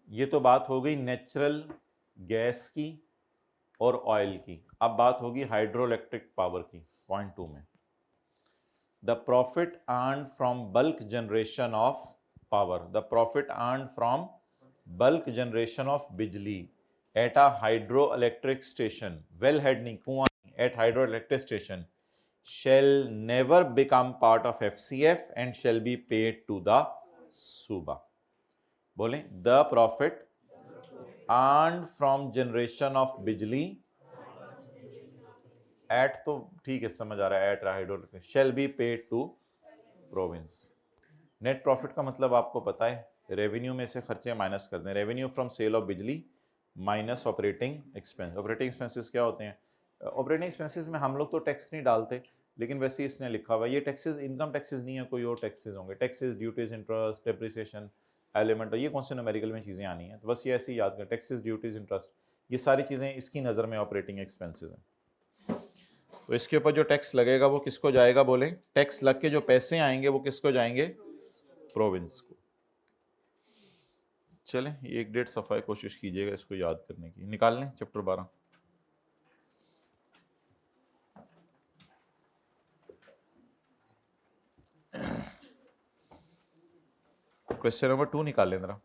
ये तो बात हो गई नेचुरल गैस की और ऑयल की। अब बात होगी हाइड्रो इलेक्ट्रिक पावर की। पॉइंट 2 में the profit earn from bulk generation of power, the profit earn from bulk generation of बिजली at a hydro electric station, well head नहीं कुआं, at hydro electric station shall never become part of FCF and shall be paid to the सूबा। बोलें, the profit earned from generation of बिजली at, तो ठीक है समझ आ रहा है, at hydro shall be paid to province. Net profit का मतलब आपको पता है, रेवेन्यू में से खर्चे माइनस कर दें, रेवेन्यू फ्रॉम सेल ऑफ बिजली minus operating expense. Operating expenses क्या होते हैं? ऑपरेटिंग एक्सपेंसेस में हम लोग तो टैक्स नहीं डालते, लेकिन वैसे इसने लिखा हुआ ये टैक्सेस इनकम टैक्सेस नहीं है, कोई और टैक्सेस होंगे, taxes duties interest depreciation element, ये कौन से न्यूमेरिकल में चीज़ें आनी हैं, तो बस ये ऐसे ही याद करें, टैक्सेस ड्यूटीज इंटरेस्ट, ये सारी चीज़ें इसकी नज़र में ऑपरेटिंग एक्सपेंसेस हैं। तो इसके ऊपर जो टैक्स लगेगा वो किसको जाएगा? बोले, टैक्स लग के जो पैसे आएंगे वो किसको जाएंगे? प्रोविंस को। चलें, ये 1.5 सफ़ा कोशिश कीजिएगा इसको याद करने की। निकाल लें चैप्टर 12। क्वेश्चन नंबर 2 निकाल लें जरा।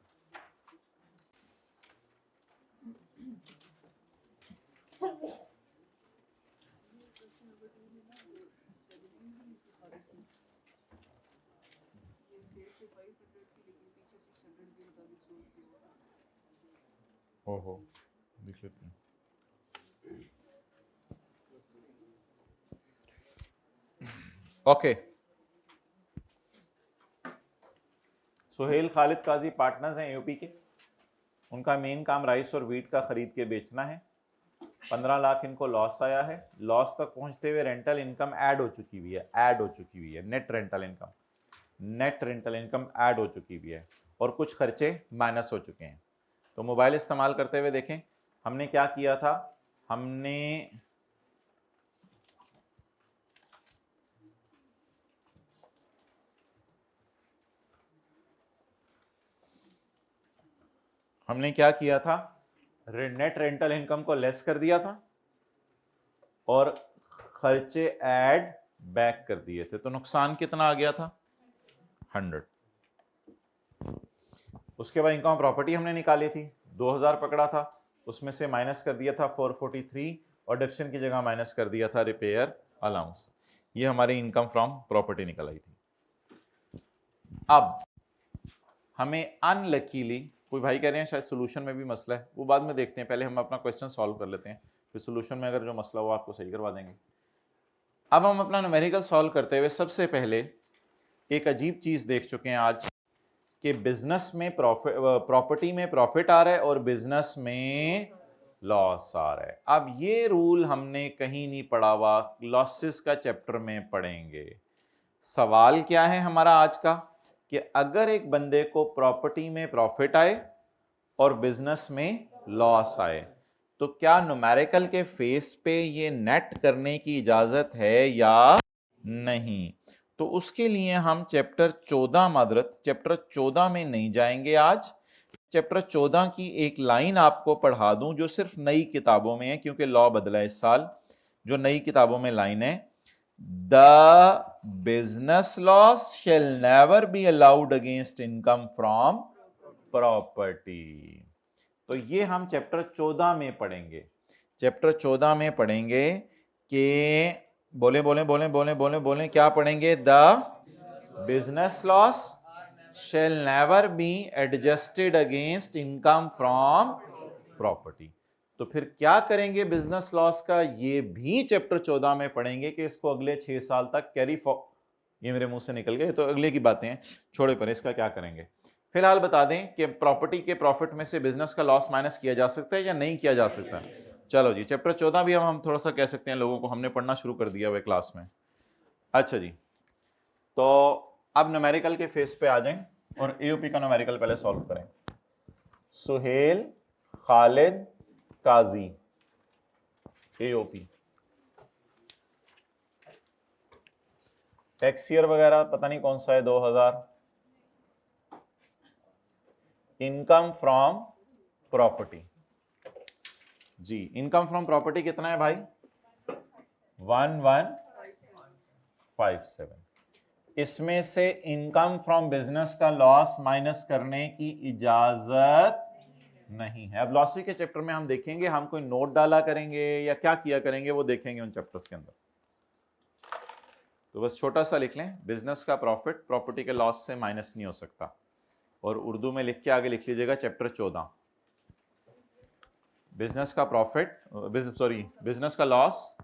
ओहो, लिख लेते हैं। ओके, सुहेल खालिद काजी पार्टनर्स हैं यूपी के, उनका मेन काम राइस और वीट का खरीद के बेचना है। 15 लाख इनको लॉस आया है, लॉस तक पहुंचते हुए रेंटल इनकम ऐड हो चुकी हुई है, नेट रेंटल इनकम ऐड हो चुकी हुई है और कुछ खर्चे माइनस हो चुके हैं। तो मोबाइल इस्तेमाल करते हुए देखें हमने क्या किया था, हमने क्या किया था, नेट रेंटल इनकम को लेस कर दिया था और खर्चे ऐड बैक कर दिए थे, तो नुकसान कितना आ गया था? 100। उसके बाद इनकम प्रॉपर्टी हमने निकाली थी, 2000 पकड़ा था, उसमें से माइनस कर दिया था 443 और डिडक्शन की जगह माइनस कर दिया था रिपेयर अलाउंस। ये हमारी इनकम फ्रॉम प्रॉपर्टी निकल आई थी। अब हमें अनलकीली, कोई भाई कह रहे हैं शायद सोल्यूशन में भी मसला है, वो बाद में देखते हैं, पहले हम अपना क्वेश्चन सॉल्व कर लेते हैं, फिर सोल्यूशन में अगर जो मसला हो आपको सही करवा देंगे। अब हम अपना न्यूमेरिकल सॉल्व करते हुए सबसे पहले एक अजीब चीज देख चुके हैं आज कि बिजनेस में प्रॉपर्टी में प्रॉफिट आ रहा है और बिजनेस में लॉस आ रहा है। अब ये रूल हमने कहीं नहीं पढ़ा हुआ, लॉसेस का चैप्टर में पढ़ेंगे। सवाल क्या है हमारा आज का कि अगर एक बंदे को प्रॉपर्टी में प्रॉफिट आए और बिजनेस में लॉस आए तो क्या न्यूमेरिकल के फेस पे ये नेट करने की इजाजत है या नहीं? तो उसके लिए हम चैप्टर 14 में नहीं जाएंगे आज। चैप्टर 14 की एक लाइन आपको पढ़ा दूं जो सिर्फ नई किताबों में है, क्योंकि लॉ बदला इस साल। जो नई किताबों में लाइन है, the business loss shall never be allowed against income from property. तो ये हम चैप्टर 14 में पढ़ेंगे। चैप्टर 14 में पढ़ेंगे कि बोले क्या पढ़ेंगे? The business loss shall never be adjusted against income from property. तो फिर क्या करेंगे बिजनेस लॉस का, ये भी चैप्टर 14 में पढ़ेंगे कि इसको अगले 6 साल तक कैरी ये मेरे मुंह से निकल गए, तो अगले की बातें हैं, छोड़े पर इसका क्या करेंगे। फिलहाल बता दें कि प्रॉपर्टी के प्रॉफिट में से बिजनेस का लॉस माइनस किया जा सकता है या नहीं किया जा सकता। चलो जी, चैप्टर 14 भी हम थोड़ा सा कह सकते हैं, लोगों को हमने पढ़ना शुरू कर दिया हुआ क्लास में। अच्छा जी, तो अब न्यूमेरिकल के फेस पे आ जाएं और एओपी का न्यूमेरिकल पहले सॉल्व करें। Suhail, Khalid, Qazi, AOP. Tax year वगैरह पता नहीं कौन सा है, 2000। इनकम फ्रॉम प्रॉपर्टी जी, इनकम फ्रॉम प्रॉपर्टी कितना है भाई? 1157। इसमें से इनकम फ्रॉम बिजनेस का लॉस माइनस करने की इजाजत नहीं है। अब लॉसी के चैप्टर में हम देखेंगे, हम कोई नोट डाला करेंगे या क्या किया करेंगे वो देखेंगे उन चैप्टर्स के अंदर। तो बस छोटा सा लिख लें, बिजनेस का प्रॉफिट प्रॉपर्टी के लॉस से माइनस नहीं हो सकता, और उर्दू में लिख के आगे लिख लीजिएगा चैप्टर 14, बिजनेस का प्रॉफिट बिजनेस का लॉस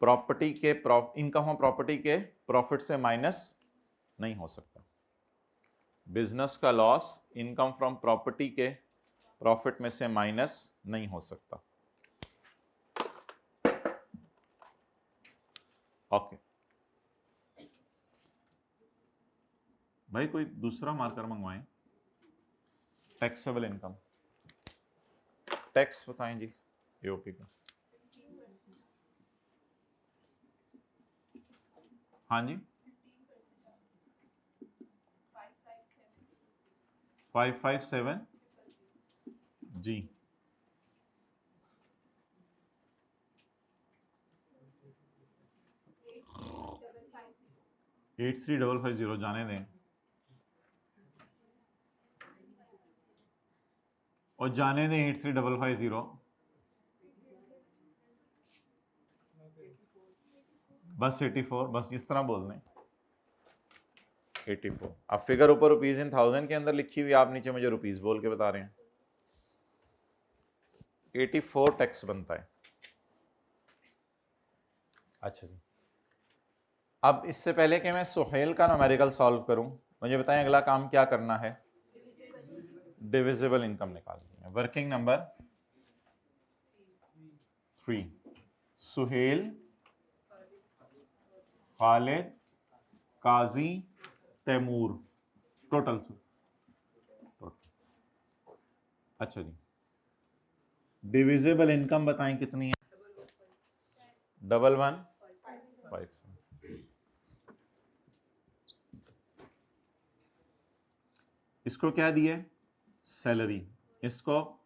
प्रॉपर्टी के इनकम ऑफ प्रॉपर्टी के प्रॉफिट से माइनस नहीं हो सकता। बिजनेस का लॉस इनकम फ्रॉम प्रॉपर्टी के प्रॉफिट में से माइनस नहीं हो सकता। ओके भाई, कोई दूसरा मार्कर मंगवाएं। टैक्सेबल इनकम, टैक्स बताएं जी एओपी का। हाँ जी, 557 जी, 83550 जाने दें, और जाने दें 83550, बस 84, बस इस तरह बोल दें 84। अब फिगर ऊपर रुपीज इन थाउजेंड के अंदर लिखी हुई, आप नीचे मुझे रुपीज बोल के बता रहे हैं। 84 टैक्स बनता है। अच्छा जी, अब इससे पहले कि मैं सुहेल का न्यूमेरिकल सॉल्व करूं, मुझे बताएं अगला काम क्या करना है। डिविजिबल इनकम निकालनी है। वर्किंग नंबर 3, सुहेल, खालिद, काजी, तैमूर, टोटल। अच्छा जी, डिविजिबल इनकम बताएं कितनी है? 1157। इसको क्या दिए? सैलरी। इसको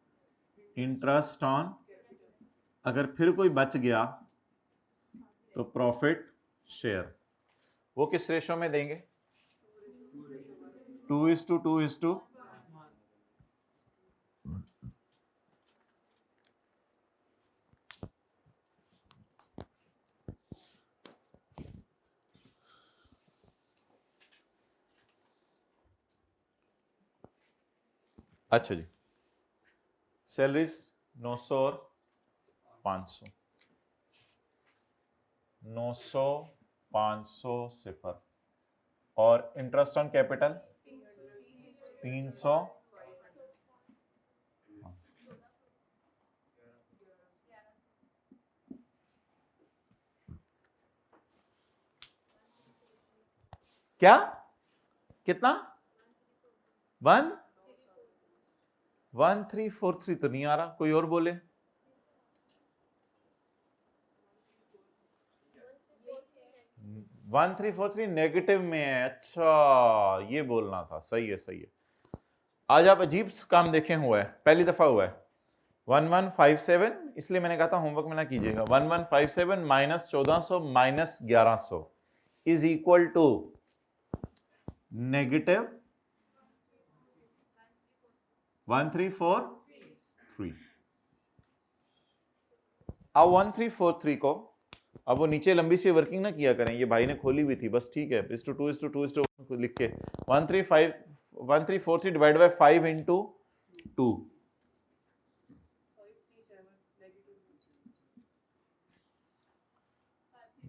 इंटरेस्ट ऑन, अगर फिर कोई बच गया तो प्रॉफिट शेयर। वो किस रेशो में देंगे? 2:2:2। अच्छा जी, सैलरीज 900 और 500, 900 500 सिफर, और इंटरेस्ट ऑन कैपिटल 300। क्या? कितना? 1343 तो नहीं आ रहा, कोई और बोले। 1343 नेगेटिव में है। अच्छा, ये बोलना था। सही है, सही है। आज आप अजीब काम देखे हुआ है, पहली दफा हुआ है। 1157, इसलिए मैंने कहा था होमवर्क में ना कीजिएगा। 1157 minus 1400 minus 1100 is equal to negative 1343। अब 1343 को, अब वो नीचे लंबी सी वर्किंग ना किया करें, ये भाई ने खोली हुई थी बस, ठीक है। 2:2 लिख के 1343 divide by 5 into 2,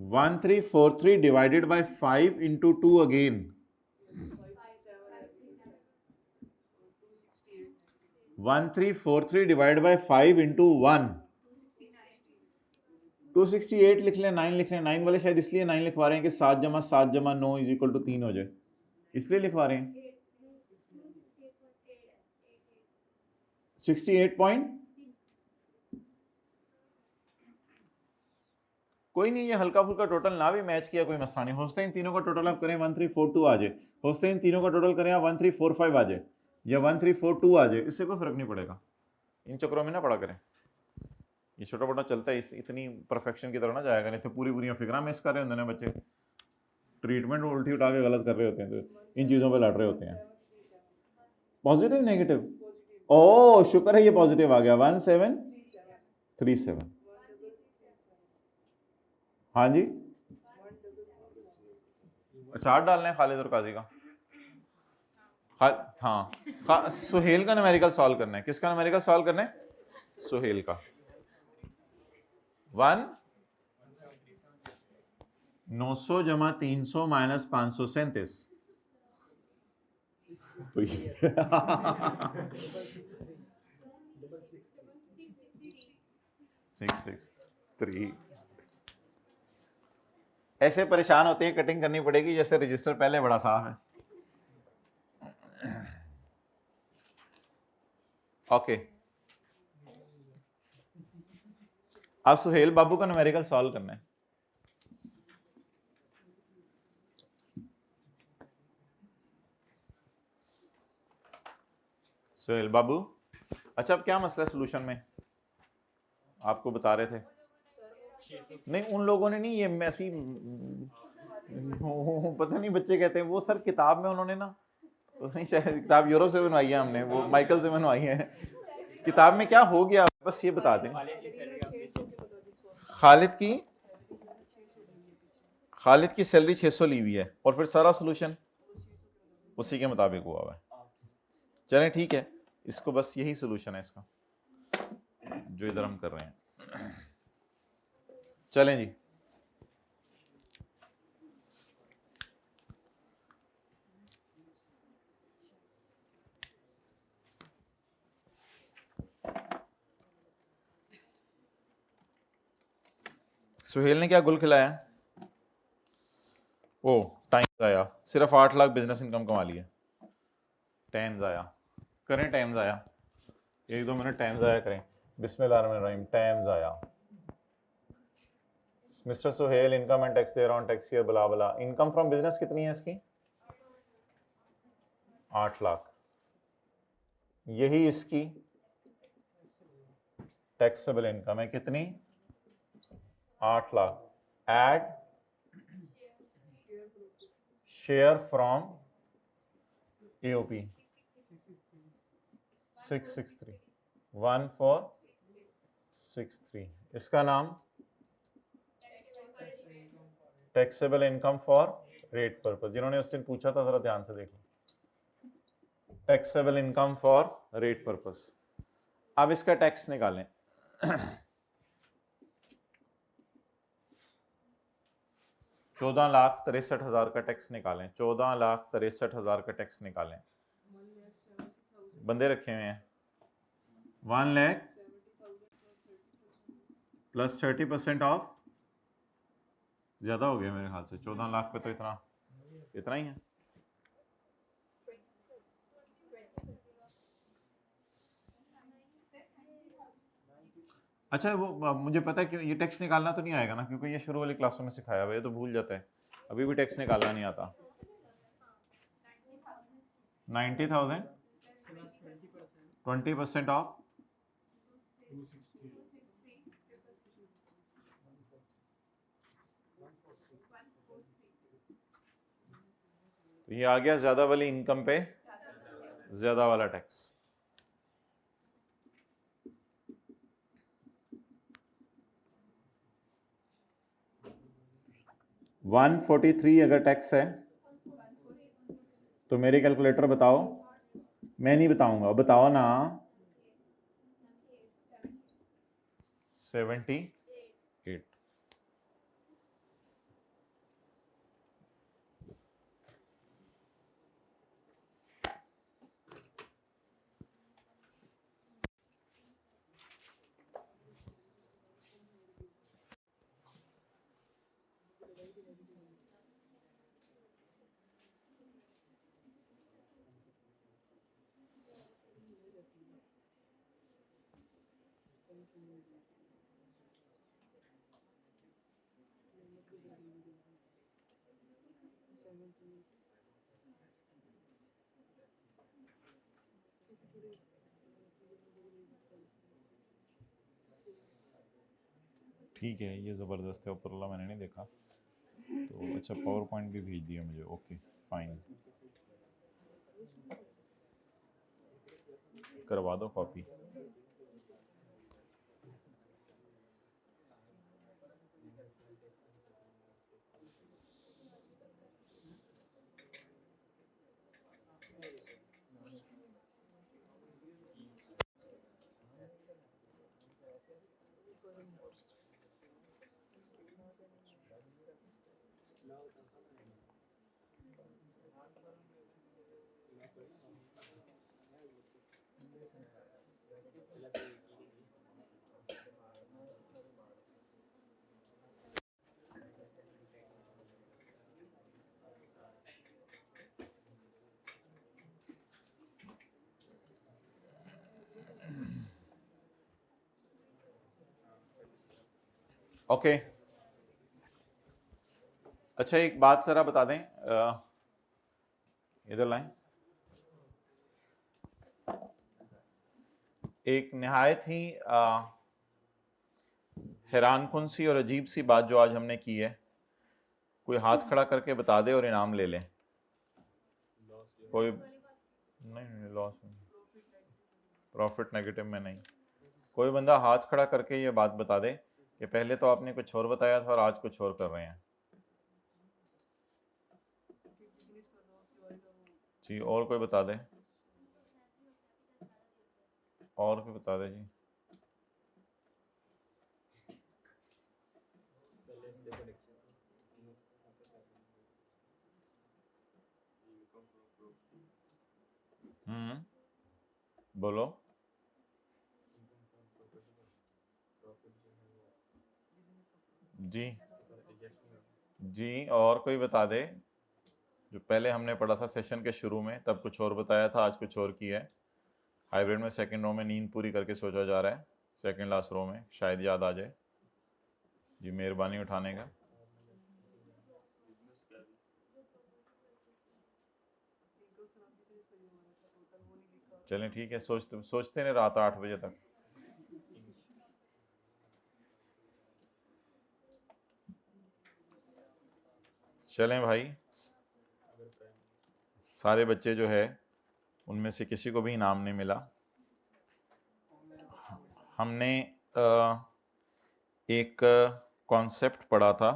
1343 divided by 5 into 2 again. 1343 divided by 5 into 1. 268 लिख लें, 9 लिख लें। 9 वाले शायद इसलिए 9 लिखवा रहे हैं कि 7 जमा 7 जमा 9 इज इक्वल टू 3 हो जाए, इसलिए लिखवा रहे हैं। 68 पॉइंट, कोई नहीं, ये हल्का फुल्का टोटल ना भी मैच किया कोई मसला नहीं। होस्ते इन तीनों का टोटल आप करें 1342 आ जाए, होस्ते इन तीनों का टोटल करें आप 1345 आ जाए या 1342 आ जाए, इससे कोई फर्क नहीं पड़ेगा। इन चक्रों में ना पड़ा करें, ये छोटा मोटा चलता है, इतनी परफेक्शन की तरह ना जाएगा, नहीं तो पूरी पूरी फिक्रा मिस कर रहे होते हैं बच्चे, ट्रीटमेंट उल्टी उठा के गलत कर रहे होते हैं, तो इन चीज़ों पे लड़ रहे होते हैं। पॉजिटिव नेगेटिव, ओ शुक्र है ये पॉजिटिव आ गया, 1737। हाँ जी, चार्ट डालना है खालिद और काजी का। हाँ, सुहेल का न्यूमेरिकल सॉल्व करना है। किसका न्यूमेरिकल सॉल्व करना है? सुहेल का। 900 जमा 300 माइनस 537 663। ऐसे परेशान होते हैं, कटिंग करनी पड़ेगी, जैसे रजिस्टर पहले बड़ा साफ है। ओके, अब सुहेल बाबू का न्यूमेरिकल सॉल्व करना है। सुहेल बाबू, अच्छा अब क्या मसला है सॉल्यूशन में? आपको बता रहे थे नहीं, उन लोगों ने नहीं, ये ऐसी पता नहीं बच्चे कहते हैं वो सर किताब में उन्होंने ना, नहीं शायद किताब यूरोप से बनवाई है हमने, वो माइकल से बनवाई है। किताब में क्या हो गया बस ये बता दें। खालिद की सैलरी 600 ली हुई है और फिर सारा सोल्यूशन उसी के मुताबिक हुआ हुआ है। चलें ठीक है, इसको बस यही सोल्यूशन है इसका जो इधर हम कर रहे हैं। चलें जी, सुहेल ने क्या गुल खिलाया? ओ टाइम आया, सिर्फ 8 लाख बिजनेस इनकम कमा लिया। टाइम आया करें, टाइम आया 1-2 मिनट टाइम आया करें। बिस्मिल्लाहिर्रहमानिर्रहीम, टाइम आया। Mister Suhail, income and tax thereon tax year blah blah. Income from business कितनी है इसकी? 8 लाख। यही इसकी टैक्सेबल इनकम है, कितनी? 8 lakh. Add share from AOP 663 1463। इसका नाम taxable income for rate purpose. जिन्होंने उस दिन पूछा था जरा ध्यान से देख लो, taxable income for rate purpose. अब इसका टैक्स निकालें। 14,63,000 का टैक्स निकालें। 14,63,000 का टैक्स निकालें। बंदे रखे हुए हैं 1 लाख प्लस 30% ऑफ, ज्यादा हो गया मेरे ख्याल से। 14 लाख पे तो इतना ही है। अच्छा वो मुझे पता है कि ये टैक्स निकालना तो नहीं आएगा ना, क्योंकि ये शुरू वाली क्लासों में सिखाया हुआ है, ये तो भूल जाता है। अभी भी टैक्स निकालना नहीं आता। 90,000 20% ऑफ तो ये आ गया ज्यादा वाली इनकम पे ज्यादा वाला टैक्स। $143 अगर टैक्स है तो मेरे कैलकुलेटर बताओ, मैं नहीं बताऊंगा, बताओ ना। 78। ठीक है, ये ज़बरदस्त है, ऊपर वाला मैंने नहीं देखा तो। अच्छा, पावर पॉइंट भी भेज दिया मुझे, ओके फाइन, करवा दो कॉपी। ओके अच्छा, एक बात जरा बता दें, इधर लाएं। एक नहायत ही हैरानकुन सी और अजीब सी बात जो आज हमने की है, कोई हाथ खड़ा करके बता दे और इनाम ले लें। कोई नहीं, लॉस प्रॉफिट नेगेटिव में नहीं। कोई बंदा हाथ खड़ा करके ये बात बता दे कि पहले तो आपने कुछ और बताया था और आज कुछ और कर रहे हैं। जी, और कोई बता दे, और कोई बता दे जी। बोलो जी जी, और कोई बता दे। जो पहले हमने पढ़ा था सेशन के शुरू में, तब कुछ और बताया था, आज कुछ और किया है। हाइब्रिड में सेकंड रो में नींद पूरी करके सोचा जा रहा है, सेकंड लास्ट रो में, शायद याद आ जाए जी, मेहरबानी उठाने का। चलें ठीक है, सोचते नहीं, रात 8 बजे तक। चलें भाई, सारे बच्चे जो है उनमें से किसी को भी इनाम नहीं मिला। हमने एक कॉन्सेप्ट पढ़ा था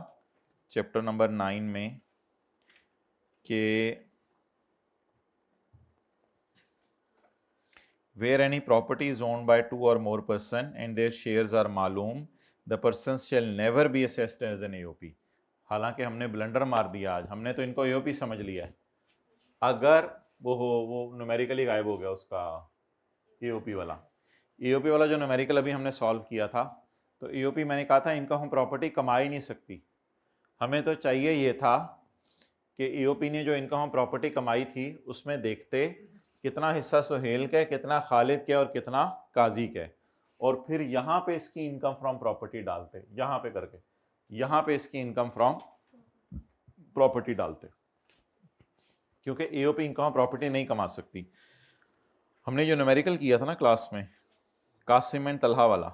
चैप्टर नंबर 9 में कि where any property is owned by 2 or more person and their shares are मालूम, the persons shall never be assessed as an AOP। हालांकि हमने ब्लंडर मार दिया आज, हमने तो इनको AOP समझ लिया है। अगर वो न्यूमेरिकली गायब हो गया उसका AOP वाला जो न्यूमेरिकल अभी हमने सॉल्व किया था, तो AOP मैंने कहा था इनकम हम प्रॉपर्टी कमा ही नहीं सकती। हमें तो चाहिए ये था कि AOP ने जो इनकम हम प्रॉपर्टी कमाई थी उसमें देखते कितना हिस्सा सुहेल का है, कितना खालिद का है और कितना काजी का है, और फिर यहाँ पे इसकी इनकम फ्रॉम प्रॉपर्टी डालते, यहाँ पे करके यहाँ पे इसकी इनकम फ्रॉम प्रॉपर्टी डालते, क्योंकि AOP इनकम प्रॉपर्टी नहीं कमा सकती। हमने जो न्यूमेरिकल किया था ना क्लास में, कासिम एंड तलहा वाला,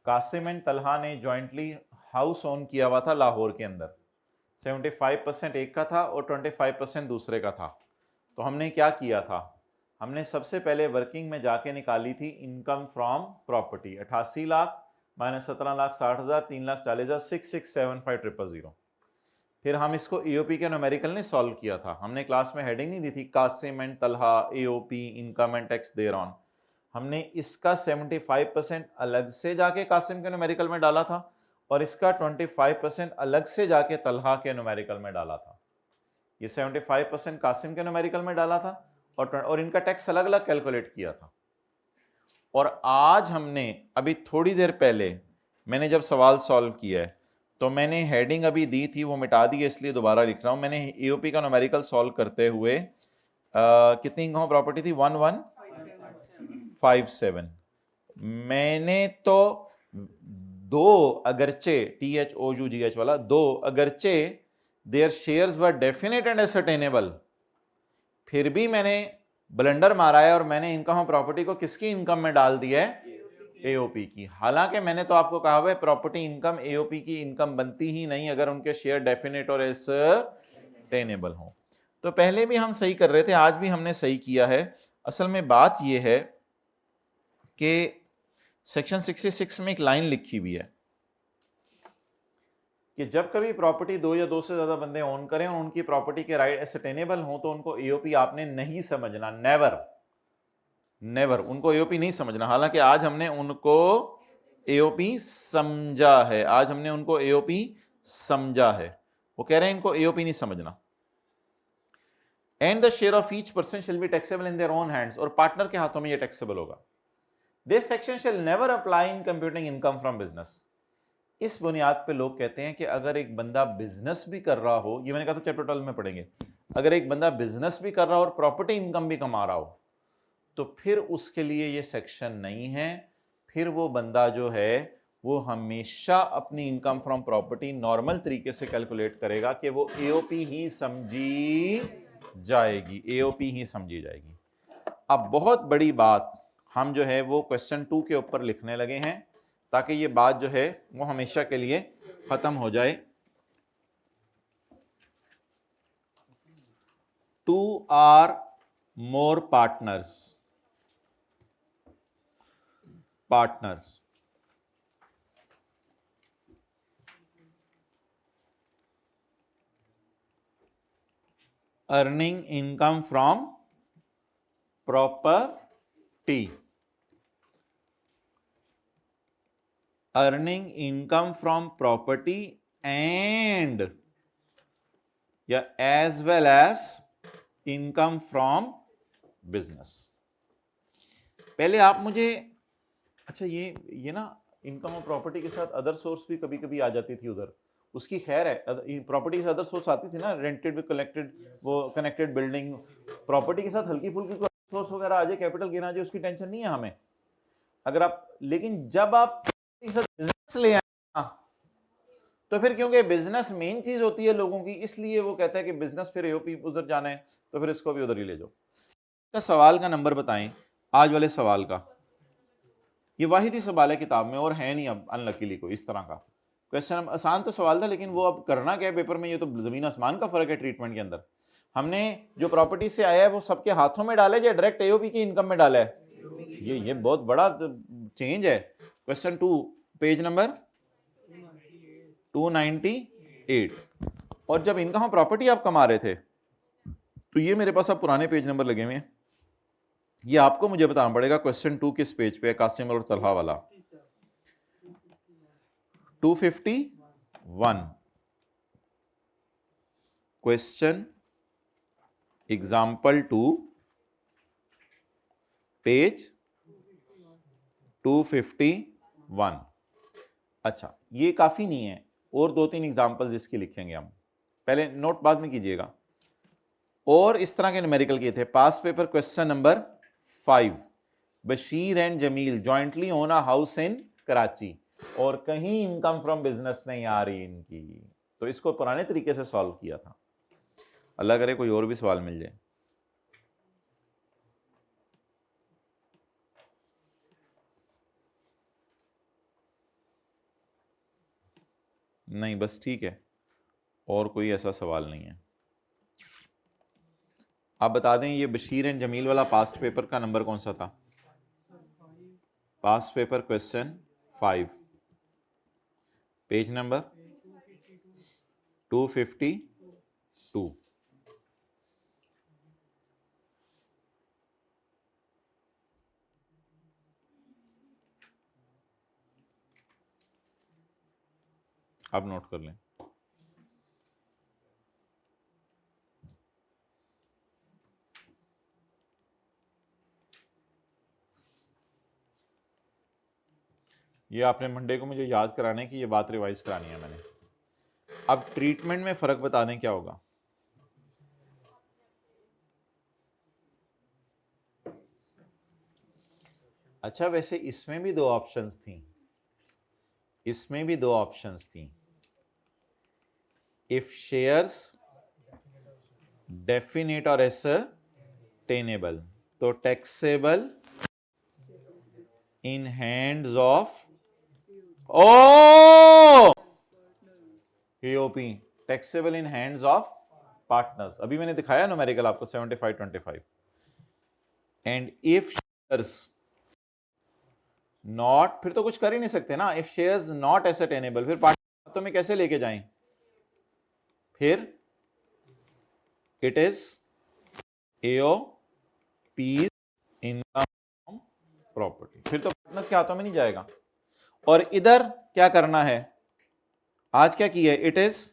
कासिम एंड तलहा ने जॉइंटली हाउस ओन किया हुआ था लाहौर के अंदर। 75% एक का था और 25% दूसरे का था। तो हमने क्या किया था, हमने सबसे पहले वर्किंग में जाके निकाली थी income from property, 88 lakh minus 17,60,000, 3,40,000, 6,675,000। फिर हम इसको AOP के न्यूमेरिकल ने सॉल्व किया था। हमने क्लास में हेडिंग नहीं दी थी Qasim and Talha AOP income and tax thereon. हमने इसका 75% अलग से जाके कासिम के न्यूमेरिकल में डाला था और इसका 25% अलग से जाके तलहा के न्यूमेरिकल में डाला था। ये 75% कासिम के न्यूमेरिकल में डाला था और इनका टैक्स अलग अलग कैलकुलेट किया था। और आज हमने अभी थोड़ी देर पहले मैंने जब सवाल सॉल्व किया है तो मैंने हेडिंग अभी दी थी, वो मिटा दी है, इसलिए दोबारा लिख रहा हूं। मैंने AOP का न्यूमेरिकल सॉल्व करते हुए कितनी इनकम प्रॉपर्टी थी, 1157। मैंने तो दो अगरचे, THOUGH वाला, दो अगरचे there shares were definite and ascertainable, फिर भी मैंने ब्लंडर मारा है और मैंने इनकम ऑफ प्रॉपर्टी को किसकी इनकम में डाल दिया है? एओपी की। हालांकि मैंने तो आपको कहा हुआ है प्रॉपर्टी इनकम एओपी की इनकम बनती ही नहीं अगर उनके शेयर डेफिनेट और एसर्टेनेबल हो। तो पहले भी हम सही कर रहे थे, आज भी हमने सही किया है। असल में बात यह है कि सेक्शन 66 में एक लाइन लिखी हुई है कि जब कभी प्रॉपर्टी दो या दो से ज्यादा बंदे ओन करें और उनकी प्रॉपर्टी के राइट एसर्टेनेबल हो तो उनको एओपी आपने नहीं समझना, नेवर नेवर उनको एओपी नहीं समझना। हालांकि आज हमने उनको एओपी समझा है, आज हमने उनको एओपी समझा है। वो कह रहे हैं इनको एओपी नहीं समझना। And the share of each person shall be taxable in their own hands, और पार्टनर के हाथों में ये टैक्सेबल होगा। This section shall never apply in computing income from business. इस बुनियाद पे लोग कहते हैं कि अगर एक बंदा बिजनेस भी कर रहा हो, ये मैंने कहा था चैप्टर 12 में पढ़ेंगे, अगर एक बंदा बिजनेस भी कर रहा हो और प्रॉपर्टी इनकम भी कमा रहा हो तो फिर उसके लिए ये सेक्शन नहीं है। फिर वो बंदा जो है वो हमेशा अपनी इनकम फ्रॉम प्रॉपर्टी नॉर्मल तरीके से कैलकुलेट करेगा कि वो एओपी ही समझी जाएगी, एओपी ही समझी जाएगी। अब बहुत बड़ी बात हम जो है वो क्वेश्चन 2 के ऊपर लिखने लगे हैं ताकि ये बात जो है वो हमेशा के लिए खत्म हो जाए। 2 or more partners earning income from property, earning income from property and या as well as income from business। पहले आप मुझे, अच्छा ये ना इनकम ऑफ प्रॉपर्टी के साथ अदर सोर्स भी कभी कभी आ जाती थी उधर, उसकी खैर है। प्रॉपर्टी के साथ अदर सोर्स आती थी ना, रेंटेड विद कलेक्टेड, वो कनेक्टेड बिल्डिंग, प्रॉपर्टी के साथ हल्की फुल्की सोर्स वगैरह आ जाए, कैपिटल गेन आ जाए, उसकी टेंशन नहीं है हमें। अगर आप, लेकिन जब आप बिजनेस ले आए तो फिर क्योंकि बिजनेस मेन चीज होती है लोगों की, इसलिए वो कहता है कि बिजनेस फिर एओपी उधर जाना है तो फिर इसको भी उधर ही ले जाओ। सवाल का नंबर बताएं आज वाले सवाल का। ये वाहिद ही सवाल है किताब में और है नहीं अब अनलकीली कोई इस तरह का क्वेश्चन। आसान तो सवाल था लेकिन वो अब करना क्या है पेपर में, ये तो जमीन आसमान का फर्क है ट्रीटमेंट के अंदर। हमने जो प्रॉपर्टी से आया है वो सबके हाथों में डाला है या डायरेक्ट एओपी की इनकम में डाला है? ये बहुत बड़ा चेंज है। Question 2 page number 298। और जब इनकम प्रॉपर्टी आप कमा रहे थे तो ये मेरे पास अब पुराने पेज नंबर लगे हुए हैं, ये आपको मुझे बताना पड़ेगा क्वेश्चन 2 किस पेज पे है, कासिम और तलहा वाला 251। Question example 2 page 251। अच्छा ये काफी नहीं है, और 2-3 एग्जाम्पल्स इसके लिखेंगे हम, पहले नोट बाद में कीजिएगा। और इस तरह के न्यूमेरिकल किए थे past paper. Question number 5, Bashir and Jamil jointly own a house in Karachi और कहीं इनकम फ्रॉम बिजनेस नहीं आ रही इनकी, तो इसको पुराने तरीके से सॉल्व किया था। अल्लाह करे कोई और भी सवाल मिल जाए। नहीं बस ठीक है, और कोई ऐसा सवाल नहीं है। आप बता दें ये बशीर एंड जमील वाला पास्ट पेपर का नंबर कौन सा था? Past paper question 5 page number 252। आप नोट कर लें। ये आपने मंडे को मुझे याद कराने की ये बात रिवाइज करानी है मैंने। अब ट्रीटमेंट में फर्क बता दें क्या होगा। अच्छा, वैसे इसमें भी दो ऑप्शंस थी, इसमें भी दो ऑप्शंस थी। इफ शेयर्स डेफिनेट और एसरटेनेबल, तो taxable in hands of o AOP, taxable in hands of partners. अभी मैंने दिखाया न्यूमेरिकल आपको 75-25। एंड इफ शेयर्स नॉट, फिर तो कुछ कर ही नहीं सकते ना। इफ शेयर्स नॉट एसेटेनेबल, फिर पार्टनर में कैसे लेके जाएं? फिर it is AOP income from property, फिर तो पार्टनर्स के हाथों में नहीं जाएगा। और इधर क्या करना है, आज क्या किया है, it is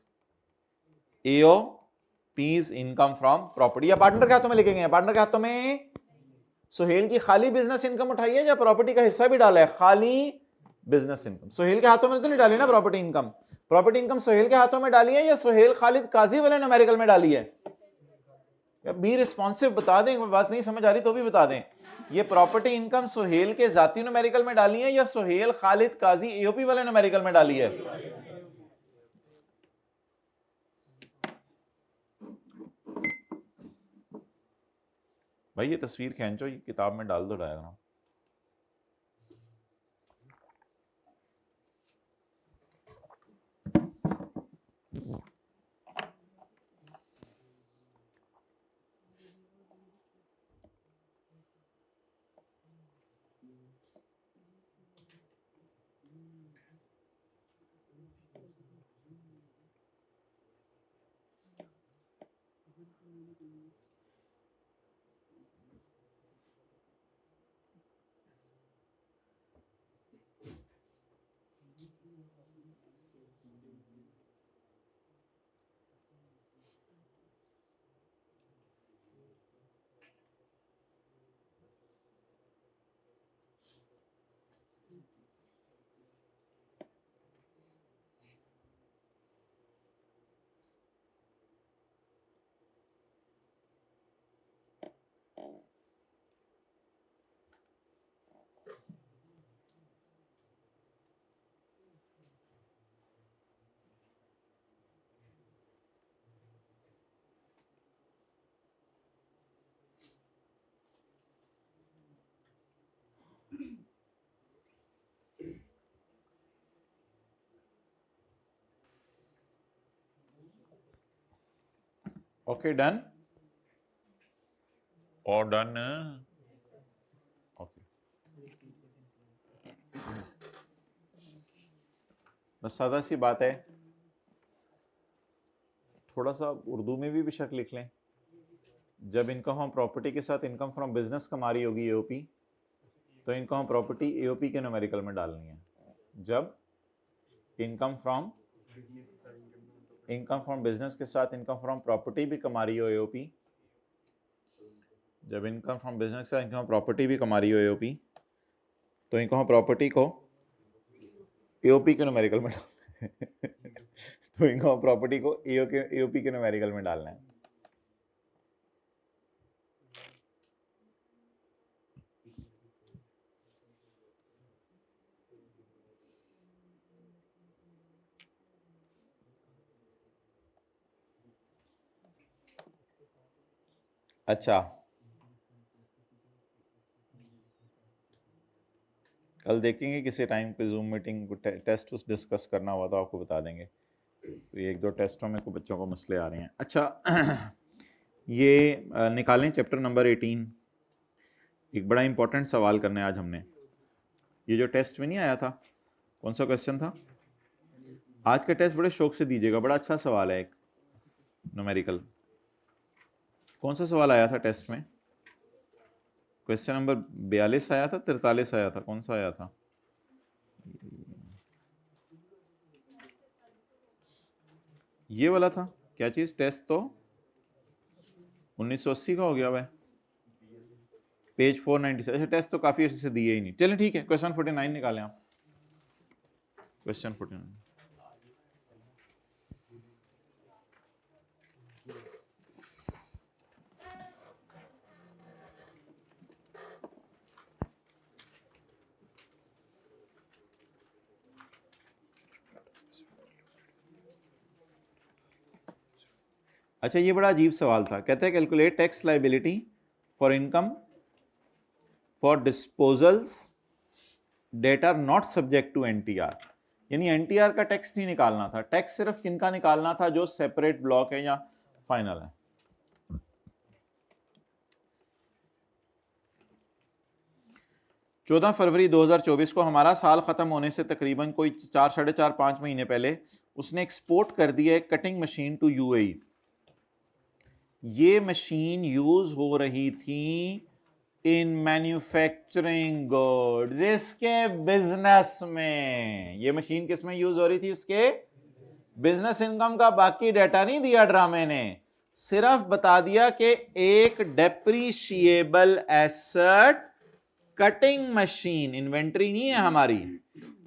AOP's income from property. या पार्टनर के हाथों में लेके गए हैं? पार्टनर के हाथों में सुहेल की खाली बिजनेस इनकम उठाई है या प्रॉपर्टी का हिस्सा भी डाला है? खाली बिजनेस इनकम। सुहेल के हाथों में तो नहीं डाली ना property income. Property income Suhail के हाथों में डाली है या सुहेल खालिद काजी वाले न्यूमेरिकल में डाली है? बी रिस्पॉन्सिव, बता दें, बात नहीं समझ आ रही तो भी बता दें। ये प्रॉपर्टी इनकम सुहेल के जाती न्यूमेरिकल में डाली है या सुहेल खालिद काजी एओपी वाले न्यूमेरिकल में डाली है? भाई ये तस्वीर खींचो, ये किताब में डाल दो डायग्राम। ओके डन और डन। ओके, बस सादा सी बात है, थोड़ा सा उर्दू में भी बेशक लिख लें। जब इनकम हम प्रॉपर्टी के साथ इनकम फ्रॉम बिजनेस कमा रही होगी एओपी, तो इनकम हम प्रॉपर्टी एओपी के न्यूमेरिकल में डालनी है। जब इनकम फ्रॉम बिजनेस के साथ इनकम फ्रॉम प्रॉपर्टी भी कमा रही हो एओपी, जब इनकम फ्रॉम बिजनेस से इनकम प्रॉपर्टी भी कमा रही हो एओपी, तो इनकम प्रॉपर्टी को एओपी के न्यूमेरिकल में तो इनकम प्रॉपर्टी को एओपी के न्यूमेरिकल में डालना है। अच्छा, कल देखेंगे किसी टाइम पे जूम मीटिंग टेस्ट उस डिस्कस करना हुआ तो आपको बता देंगे। तो ये एक दो टेस्टों में कुछ बच्चों को मसले आ रहे हैं। अच्छा ये निकालें चैप्टर नंबर 18। एक बड़ा इंपॉर्टेंट सवाल करना है आज हमने। ये जो टेस्ट में नहीं आया था, कौन सा क्वेश्चन था? आज का टेस्ट बड़े शौक से दीजिएगा, बड़ा अच्छा सवाल है एक न्यूमेरिकल। कौन सा सवाल आया था टेस्ट में? क्वेश्चन नंबर 42 आया था, 43 आया था, कौन सा आया था? ये वाला था। क्या चीज? टेस्ट तो 1980 का हो गया वह, पेज 496। अच्छा, टेस्ट तो काफी अच्छे से दिए ही नहीं। चलें ठीक है, क्वेश्चन 49 निकालें आप। क्वेश्चन 49। अच्छा, ये बड़ा अजीब सवाल था। कहते हैं calculate tax liability for income for disposals that are not subject to NTR. यानी एनटीआर का टैक्स नहीं निकालना था, टैक्स सिर्फ किनका निकालना था, जो सेपरेट ब्लॉक है या फाइनल है। चौदह फरवरी 2024 को हमारा साल खत्म होने से तकरीबन कोई 4-4.5 महीने पहले उसने एक्सपोर्ट कर दिया एक कटिंग मशीन टू यूएई। ये मशीन यूज हो रही थी इन मैन्युफैक्चरिंग गुड्स, इसके बिजनेस में। ये मशीन किस में यूज हो रही थी? इसके बिजनेस इनकम का बाकी डाटा नहीं दिया ड्रामे ने, सिर्फ बता दिया कि एक depreciable asset cutting machine, inventory नहीं है हमारी,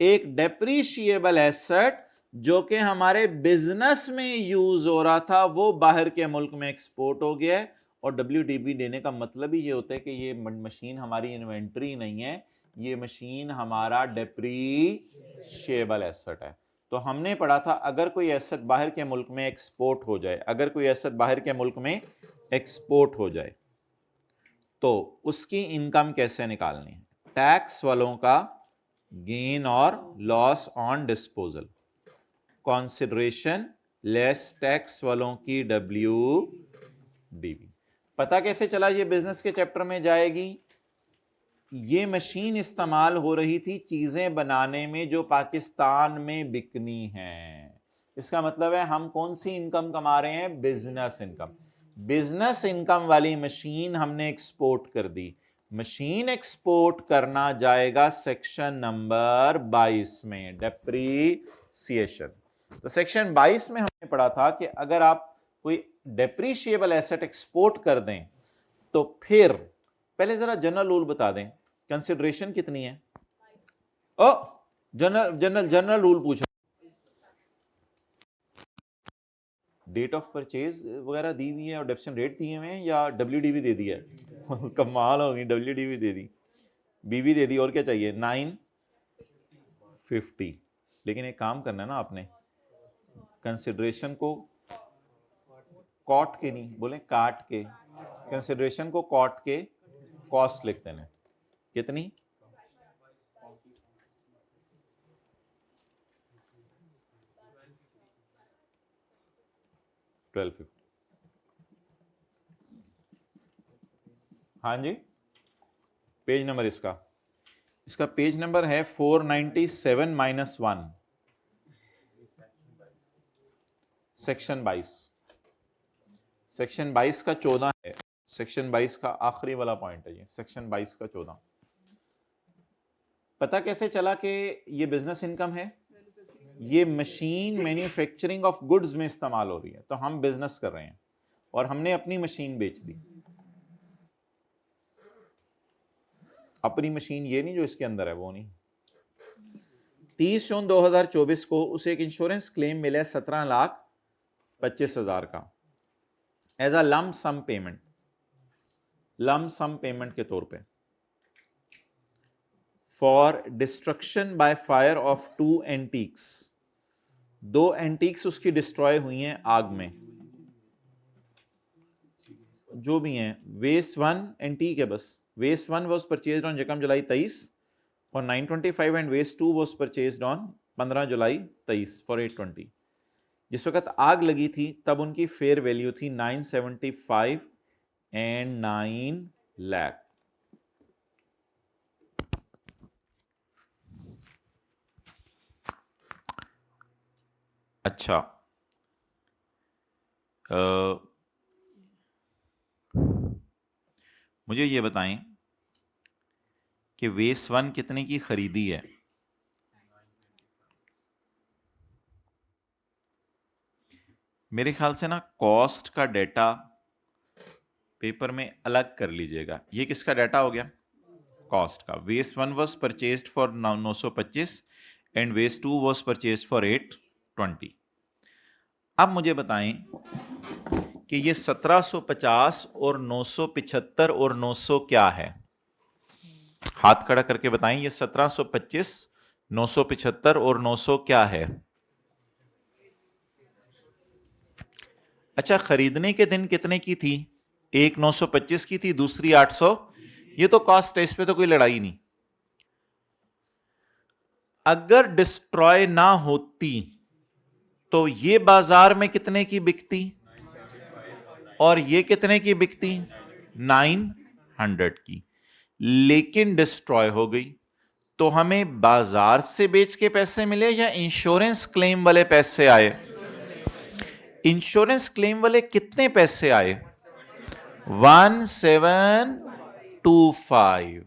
एक डेप्रीशिएबल एसेट जो कि हमारे बिजनेस में यूज हो रहा था, वो बाहर के मुल्क में एक्सपोर्ट हो गया है। और WDB देने का मतलब ही ये होता है कि ये मशीन हमारी इन्वेंट्री नहीं है, ये मशीन हमारा डेप्रीशिएबल एसेट है। तो हमने पढ़ा था अगर कोई एसेट बाहर के मुल्क में एक्सपोर्ट हो जाए, अगर कोई एसेट बाहर के मुल्क में एक्सपोर्ट हो जाए तो उसकी इनकम कैसे निकालनी है? टैक्स वालों का गेन और loss on disposal, consideration less tax वालों की WDB। पता कैसे चला? ये बिजनेस के चैप्टर में जाएगी। ये मशीन इस्तेमाल हो रही थी चीजें बनाने में जो पाकिस्तान में बिकनी है। इसका मतलब है हम कौन सी इनकम कमा रहे हैं? Business income. बिजनेस इनकम वाली मशीन हमने एक्सपोर्ट कर दी। मशीन एक्सपोर्ट करना जाएगा सेक्शन नंबर 22 में, डेप्रीसिएशन। तो सेक्शन 22 में हमने पढ़ा था कि अगर आप कोई डेप्रीशिएबल एसेट एक्सपोर्ट कर दें तो फिर पहले जरा जनरल रूल बता दें, कंसिडरेशन कितनी है? ओ जनरल रूल पूछा। डेट ऑफ परचेज वगैरह दी हुई है और डेप्शन रेट दिए हुए हैं या WDB दे दिया है? कमाल होगी, WDB दे दी, BB दे दी, और क्या चाहिए? 950। लेकिन एक काम करना है ना आपने, कंसिडरेशन को कॉट के नहीं बोले, काट के, कंसिडरेशन को कॉट के कॉस्ट लिख देना। कितनी? 1250। हाँ जी, पेज नंबर इसका पेज नंबर है 497-1, सेक्शन 22। सेक्शन 22 का 14 है, सेक्शन 22 का आखिरी वाला पॉइंट है ये, सेक्शन 22 का 14। पता कैसे चला कि ये बिजनेस इनकम है? ये मशीन मैन्युफैक्चरिंग ऑफ गुड्स में इस्तेमाल हो रही है, तो हम बिजनेस कर रहे हैं और हमने अपनी मशीन बेच दी। अपनी मशीन ये नहीं जो इसके अंदर है, वो नहीं। 30 जून 2024 को उसे एक इंश्योरेंस क्लेम मिला 17,25,000 का as a lump sum payment के तौर पे for destruction by fire of 2 antiques. 2 antiques उसकी डिस्ट्रॉय हुई हैं आग में, जो भी हैं। वेस 1 एंटीक है बस। वेस 1 was purchased on July 23 for 925 and Waste 2 was purchased on 15 July 23 for 820। जिस वक्त आग लगी थी तब उनकी फेयर वैल्यू थी 975 and 9 लाख। अच्छा, मुझे ये बताएं कि वेस 1 कितने की खरीदी है? मेरे ख्याल से ना कॉस्ट का डाटा पेपर में अलग कर लीजिएगा। ये किसका डाटा हो गया? कॉस्ट का। वेस 1 वॉज परचेज्ड फॉर 925 एंड वेस 2 वॉज परचेज्ड फॉर 820। अब मुझे बताएं कि ये 1750 और 975 और 900 क्या है? हाथ खड़ा करके बताएं, ये 1725, 975 और 900 क्या है? अच्छा, खरीदने के दिन कितने की थी? एक 925 की थी, दूसरी 800। ये तो कॉस्ट है, इस पे तो कोई लड़ाई नहीं। अगर डिस्ट्रॉय ना होती तो ये बाजार में कितने की बिकती और ये कितने की बिकती? 900 की। लेकिन डिस्ट्रॉय हो गई, तो हमें बाजार से बेच के पैसे मिले या इंश्योरेंस क्लेम वाले पैसे आए? इंश्योरेंस क्लेम वाले कितने पैसे आए? 1725।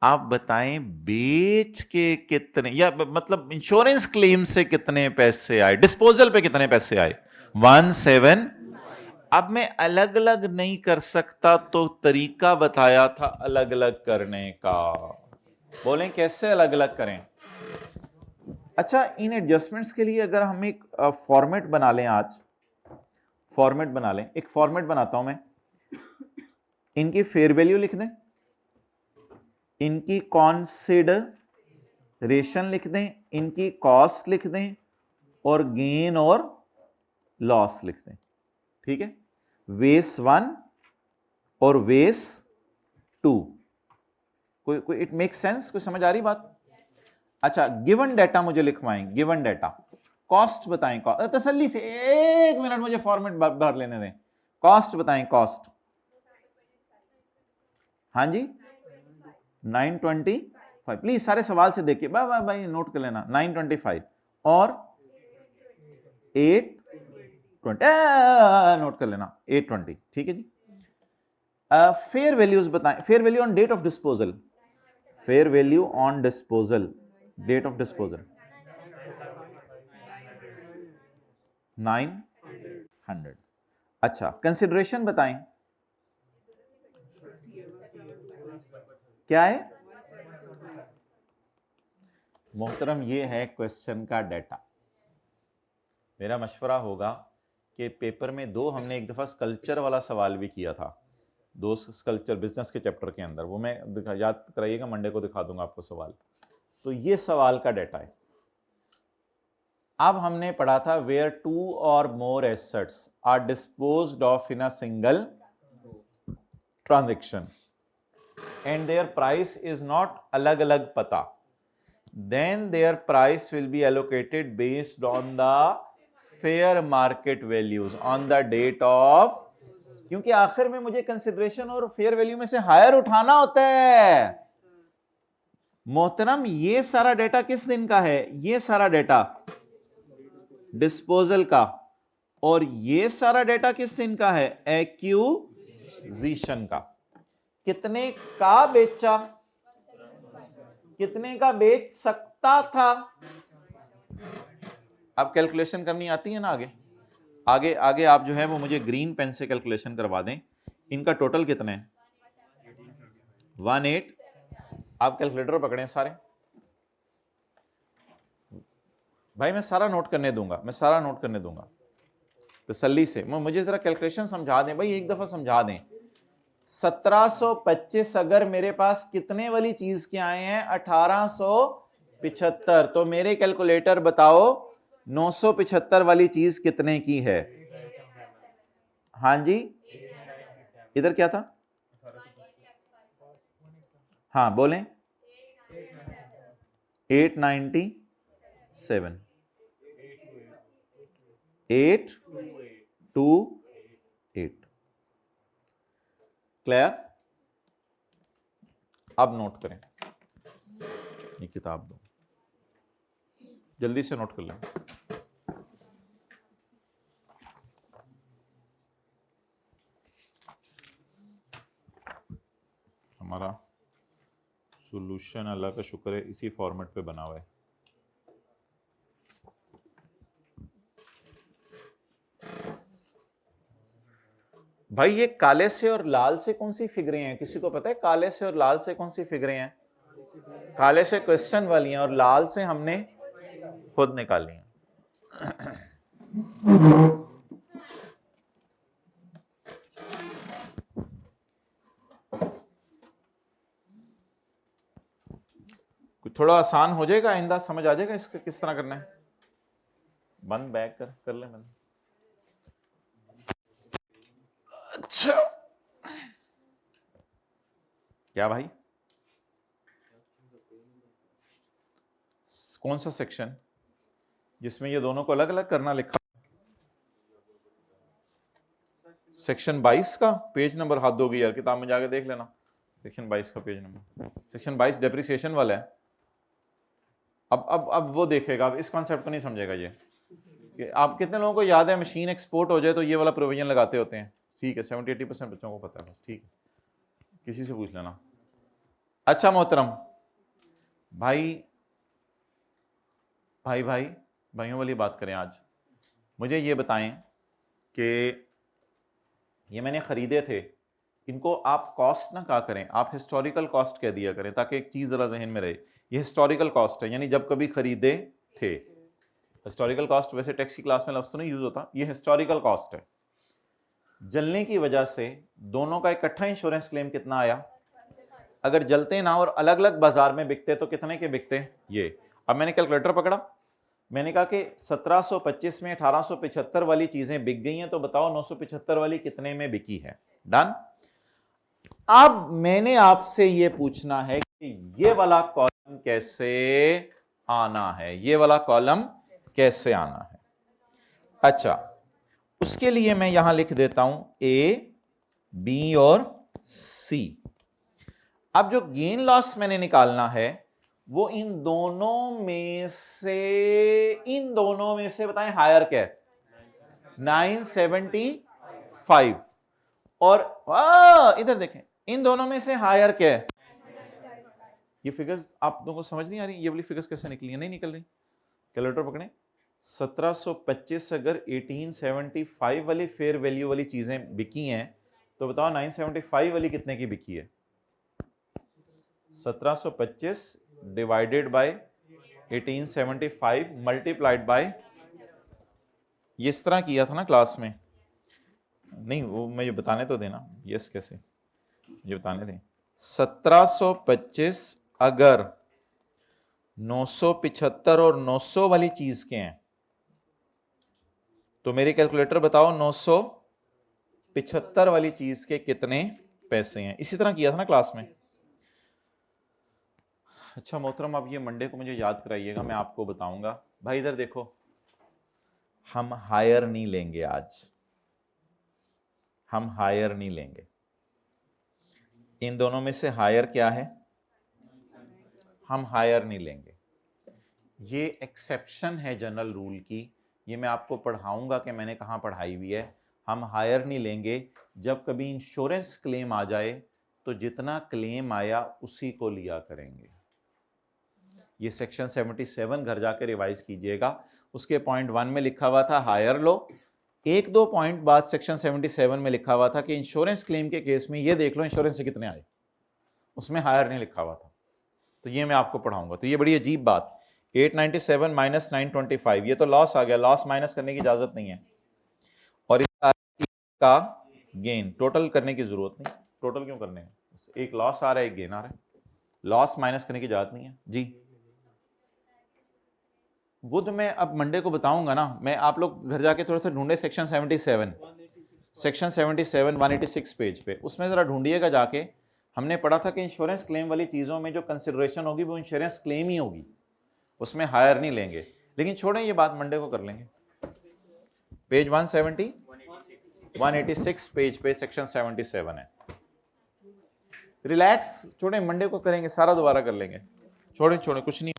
आप बताएं बेच के कितने, या मतलब इंश्योरेंस क्लेम से कितने पैसे आए, डिस्पोजल पे कितने पैसे आए? 17। अब मैं अलग अलग नहीं कर सकता, तो तरीका बताया था अलग अलग करने का। बोलें कैसे अलग अलग करें? अच्छा, इन एडजस्टमेंट्स के लिए अगर हम एक फॉर्मेट बना लें, आज फॉर्मेट बना लें, एक फॉर्मेट बनाता हूं मैं। इनकी फेयर वैल्यू लिख दें, इनकी कॉन्सिडरेशन लिख दें, इनकी कॉस्ट लिख दें, और गेन और लॉस लिख दें। ठीक है, वेस 1 और वेस 2। कोई इट मेक सेंस? कोई समझ आ रही बात? अच्छा, गिवन डेटा मुझे लिखवाएं, गिवन डेटा। कॉस्ट बताएं, तसल्ली से 1 मिनट मुझे फॉर्मेट भर लेने दें। कॉस्ट बताएं, कॉस्ट। हाँ जी, 925। प्लीज सारे सवाल से देखिए, भाई नोट कर लेना। 925 और 820, नोट कर लेना 820। ठीक है जी। फेयर वैल्यूज बताएं, fair value on date of disposal, fair value on disposal, date of disposal 900। अच्छा, कंसिडरेशन बताएं, क्या है? मोहतरम, ये है क्वेश्चन का डाटा। मेरा मशवरा होगा कि पेपर में हमने एक दफा स्कल्पचर वाला सवाल भी किया था, 2 स्कल्पचर बिजनेस के चैप्टर के अंदर, वो मैं याद कराइएगा, मंडे को दिखा दूंगा आपको सवाल। तो ये सवाल का डाटा है। अब हमने पढ़ा था वेयर 2 और more assets are disposed of in a single transaction and their price is not अलग अलग पता, then their price will be allocated based on the fair market values on the date of, क्योंकि आखिर में मुझे consideration और fair value में से हायर उठाना होता है। मोहतरम, ये सारा डेटा किस दिन का है? ये सारा डेटा डिस्पोजल का, और ये सारा डेटा किस दिन का है? एक्यूजिशन का। कितने का बेचा, कितने का बेच सकता था? अब कैलकुलेशन करनी आती है ना? आगे आगे आप जो है वो मुझे ग्रीन पेन से कैलकुलेशन करवा दें। इनका टोटल कितने हैं? 18। आप कैलकुलेटर पकड़ें सारे। भाई मैं सारा नोट करने दूंगा, मैं सारा नोट करने दूंगा तसल्ली से। मुझे जरा कैलकुलेशन समझा दें भाई, एक दफा समझा दें। 1725 अगर मेरे पास कितने वाली चीज के आए हैं? 1875। तो मेरे कैलकुलेटर बताओ 975 वाली चीज कितने की है? हाँ जी, इधर क्या था? हाँ बोलें। 897, 828। क्लियर? अब नोट करें, ये किताब दो, जल्दी से नोट कर लें। हमारा सॉल्यूशन अल्लाह का शुक्र है इसी फॉर्मेट पे बना हुआ है। भाई ये काले से और लाल से कौन सी फिगरें हैं? किसी को पता है काले से और लाल से कौन सी फिगरें हैं? काले से क्वेश्चन वाली हैं और लाल से हमने खुद निकाली हैं। थोड़ा आसान हो जाएगा, आइंदा समझ आ जाएगा इसका किस तरह करना है। बंद बैक कर ले बंद। अच्छा क्या भाई, कौन सा सेक्शन जिसमें ये दोनों को अलग अलग करना लिखा? सेक्शन 22 का पेज नंबर, हाथ दोगी यार, किताब में जाके देख लेना। सेक्शन 22 का पेज नंबर, सेक्शन 22 डेप्रिसिएशन वाला है। अब वो देखेगा, अब इस कॉन्सेप्ट को नहीं समझेगा ये कि आप कितने लोगों को याद है मशीन एक्सपोर्ट हो जाए तो ये वाला प्रोविजन लगाते होते हैं। ठीक है, 70-80% बच्चों को पता है, ठीक है, किसी से पूछ लेना। अच्छा मोहतरम भाई भाई भाई भाइयों वाली बात करें आज। मुझे ये बताएं कि ये मैंने ख़रीदे थे, इनको आप कॉस्ट ना कहा करें, आप हिस्टोरिकल कॉस्ट कह दिया करें, ताकि एक चीज़ ज़रा जहन में रहे, ये हिस्टोरिकल कॉस्ट है, यानी जब कभी ख़रीदे थे। हिस्टोरिकल कॉस्ट वैसे टैक्स की क्लास में लफ्ज़ तो नहीं यूज़ होता, ये हिस्टोरिकल कॉस्ट है। जलने की वजह से दोनों का इकट्ठा इंश्योरेंस क्लेम कितना आया? अगर जलते ना और अलग अलग बाजार में बिकते तो कितने के बिकते? ये। अब मैंने कैलकुलेटर पकड़ा, मैंने कहा कि 1725 में 1875 वाली चीजें बिक गई हैं, तो बताओ 975 वाली कितने में बिकी है? डन। अब मैंने आपसे ये पूछना है कि ये वाला कॉलम कैसे आना है, ये वाला कॉलम कैसे आना है? अच्छा, उसके लिए मैं यहां लिख देता हूं ए, बी और सी। अब जो गेन लॉस मैंने निकालना है वो इन दोनों में से बताएं हायर क्या है? 975। और इधर देखें, इन दोनों में से हायर क्या है? ये फिगर्स आप लोगों को समझ नहीं आ रही, ये वाली फिगर्स कैसे निकली है? नहीं निकल रही। कैलकुलेटर पकड़ें, 1725 अगर 1875 वाली फेयर वैल्यू वाली चीजें बिकी हैं तो बताओ 975 वाली कितने की बिकी है? 1725 डिवाइडेड बाय 1875 मल्टीप्लाइड बाय, ये इस तरह किया था ना क्लास में? नहीं, वो मुझे बताने तो देना, यस कैसे, ये बताने दें। 1725 अगर 975 और 900 वाली चीज के हैं तो मेरे कैलकुलेटर बताओ 975 वाली चीज के कितने पैसे हैं? इसी तरह किया था ना क्लास में। अच्छा मोहतरम, अब ये मंडे को मुझे याद कराइएगा, मैं आपको बताऊंगा। भाई इधर देखो, हम हायर नहीं लेंगे आज, हम हायर नहीं लेंगे। इन दोनों में से हायर क्या है? हम हायर नहीं लेंगे। ये एक्सेप्शन है जनरल रूल की, ये मैं आपको पढ़ाऊंगा कि मैंने कहाँ पढ़ाई हुई है। हम हायर नहीं लेंगे। जब कभी इंश्योरेंस क्लेम आ जाए तो जितना क्लेम आया उसी को लिया करेंगे। ये सेक्शन 77 घर जाके रिवाइज कीजिएगा, उसके पॉइंट 1 में लिखा हुआ था हायर लो, एक दो पॉइंट बाद सेक्शन 77 में लिखा हुआ था कि इंश्योरेंस क्लेम के केस में ये देख लो इंश्योरेंस से कितने आए, उसमें हायर नहीं लिखा हुआ था। तो ये मैं आपको पढ़ाऊंगा। तो ये बड़ी अजीब बात, 897 माइनस 925, ये तो लॉस आ गया, लॉस माइनस करने की इजाजत नहीं है, और इसका गेन टोटल करने की जरूरत नहीं। टोटल क्यों करने हैं? एक लॉस आ रहा है, एक गेन आ रहा है, लॉस माइनस करने की इजाजत नहीं है जी। वो तो मैं अब मंडे को बताऊंगा ना, मैं आप लोग घर जाके थोड़ा सा ढूंढे सेक्शन 77, सेक्शन 77 186 पेज पे, उसमें ज़रा ढूंढिएगा जाके। हमने पढ़ा था कि इंश्योरेंस क्लेम वाली चीज़ों में जो कंसिडरेशन होगी वो इंश्योरेंस क्लेम ही होगी, उसमें हायर नहीं लेंगे। लेकिन छोड़ें ये बात, मंडे को कर लेंगे। पेज 186 पेज पे सेक्शन 77 है। रिलैक्स, छोड़ें, मंडे को करेंगे, सारा दोबारा कर लेंगे। छोड़ें कुछ नहीं।